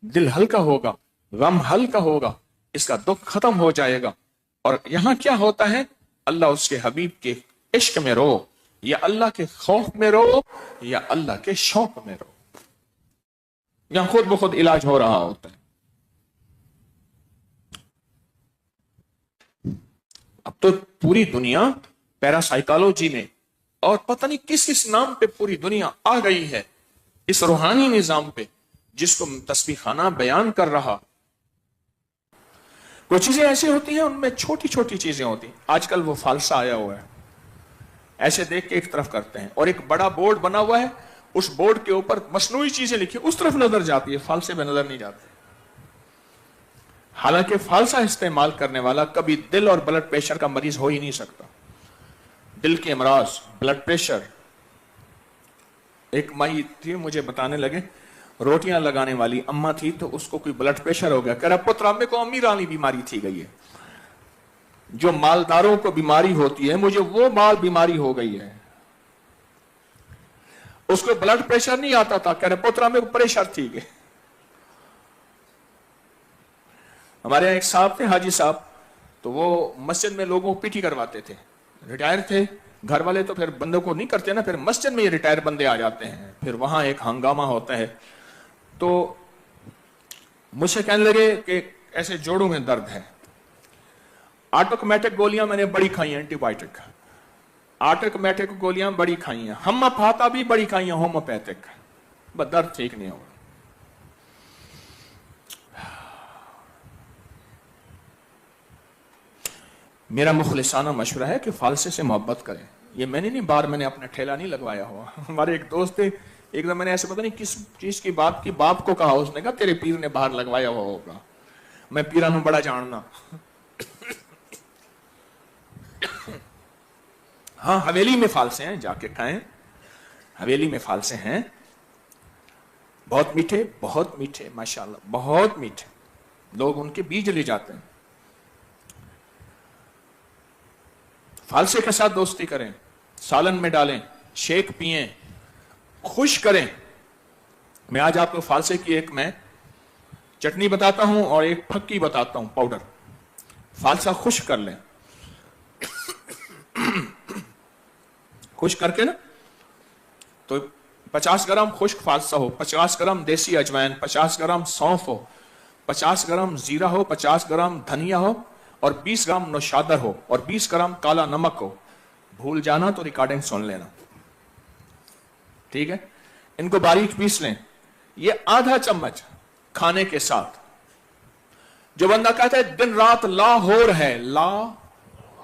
دل ہلکا ہوگا، غم ہلکا ہوگا، اس کا دکھ ختم ہو جائے گا۔ اور یہاں کیا ہوتا ہے؟ اللہ اس کے حبیب کے عشق میں رو، یا اللہ کے خوف میں رو، یا اللہ کے شوق میں رو، یہاں خود بخود علاج ہو رہا ہوتا ہے۔ اب تو پوری دنیا پیراسائیکالوجی میں اور پتہ نہیں کس کس نام پہ پوری دنیا آ گئی ہے، اس روحانی نظام پہ جس کو تسبیح خانہ بیان کر رہا۔ کچھ چیزیں ایسی ہوتی ہیں، ان میں چھوٹی چھوٹی چیزیں ہوتی ہیں۔ آج کل وہ فالسا آیا ہوا ہے، ایسے دیکھ کے ایک طرف کرتے ہیں، اور ایک بڑا بورڈ بنا ہوا ہے، اس بورڈ کے اوپر مصنوعی چیزیں لکھی، اس طرف نظر جاتی ہے، فالسے میں نظر نہیں جاتی۔ حالانکہ فالسا استعمال کرنے والا کبھی دل اور بلڈ پریشر کا مریض ہو ہی نہیں سکتا۔ دل کے امراض، بلڈ پریشر۔ ایک مائی تھی، مجھے بتانے لگے، روٹیاں لگانے والی اماں تھی، تو اس کو کوئی بلڈ پریشر ہو گیا، کہہ رہا پترا میں کو امی رانی بیماری تھی گئی ہے، جو مالداروں کو بیماری ہوتی ہے مجھے وہ مال بیماری ہو گئی ہے۔ اس کو بلڈ پریشر نہیں آتا تھا، کہہ رہے پترا میں کو پریشر تھی گئے۔ ہمارے یہاں ایک صاحب تھے، حاجی صاحب، تو وہ مسجد میں لوگوں کو پیٹی کرواتے تھے، ریٹائر تھے، گھر والے تو پھر بندوں کو نہیں کرتے نا، پھر مسجد میں یہ ریٹائر بندے آ جاتے ہیں، پھر وہاں ایک ہنگامہ ہوتا ہے۔ تو مجھ سے کہنے لگے کہ ایسے جوڑوں میں درد ہے، آٹومیٹک گولیاں میں نے بڑی کھائی ہیں، اینٹی بائیوٹک، آٹومیٹک گولیاں بڑی کھائی ہیں، ہم پھاتا بھی بڑی کھائی ہیں، ہومیوپیتھک، بس درد ٹھیک نہیں ہوگا۔ میرا مخلصانہ مشورہ ہے کہ فالسے سے محبت کریں۔ یہ میں نے نہیں، بار میں نے اپنا ٹھیلا نہیں لگوایا ہوا۔ ہمارے ایک دوست تھے، ایک دم میں نے ایسے پتہ نہیں کس چیز کی بات کی، باپ کو کہا، اس نے کہا تیرے پیر نے باہر لگوایا ہوا ہوگا، میں پیرانوں بڑا جاننا۔ ہاں حویلی میں فالسے ہیں، جا کے کھائیں، حویلی میں فالسے ہیں، بہت میٹھے، بہت میٹھے، ماشاءاللہ بہت میٹھے، لوگ ان کے بیج لے جاتے ہیں۔ فالسے کے ساتھ دوستی کریں، سالن میں ڈالیں، شیک پئیں، خوش کریں۔ میں آج آپ کو فالسے کی ایک میں چٹنی بتاتا ہوں اور ایک پھکی بتاتا ہوں، پاؤڈر۔ فالسا خشک کر لیں، خشک کر کے نا، تو 50 گرام خشک فالسا ہو، 50 گرام دیسی اجوائن، 50 گرام سونف ہو، 50 گرام زیرہ ہو، 50 گرام دھنیا ہو، اور 20 گرام نوشادر ہو، اور 20 گرام کالا نمک ہو۔ بھول جانا تو ریکارڈنگ سن لینا، ٹھیک ہے؟ ان کو باریک پیس لیں۔ یہ آدھا چمچ کھانے کے ساتھ، جو بندہ کہتا ہے دن رات لاہور ہے، لاہور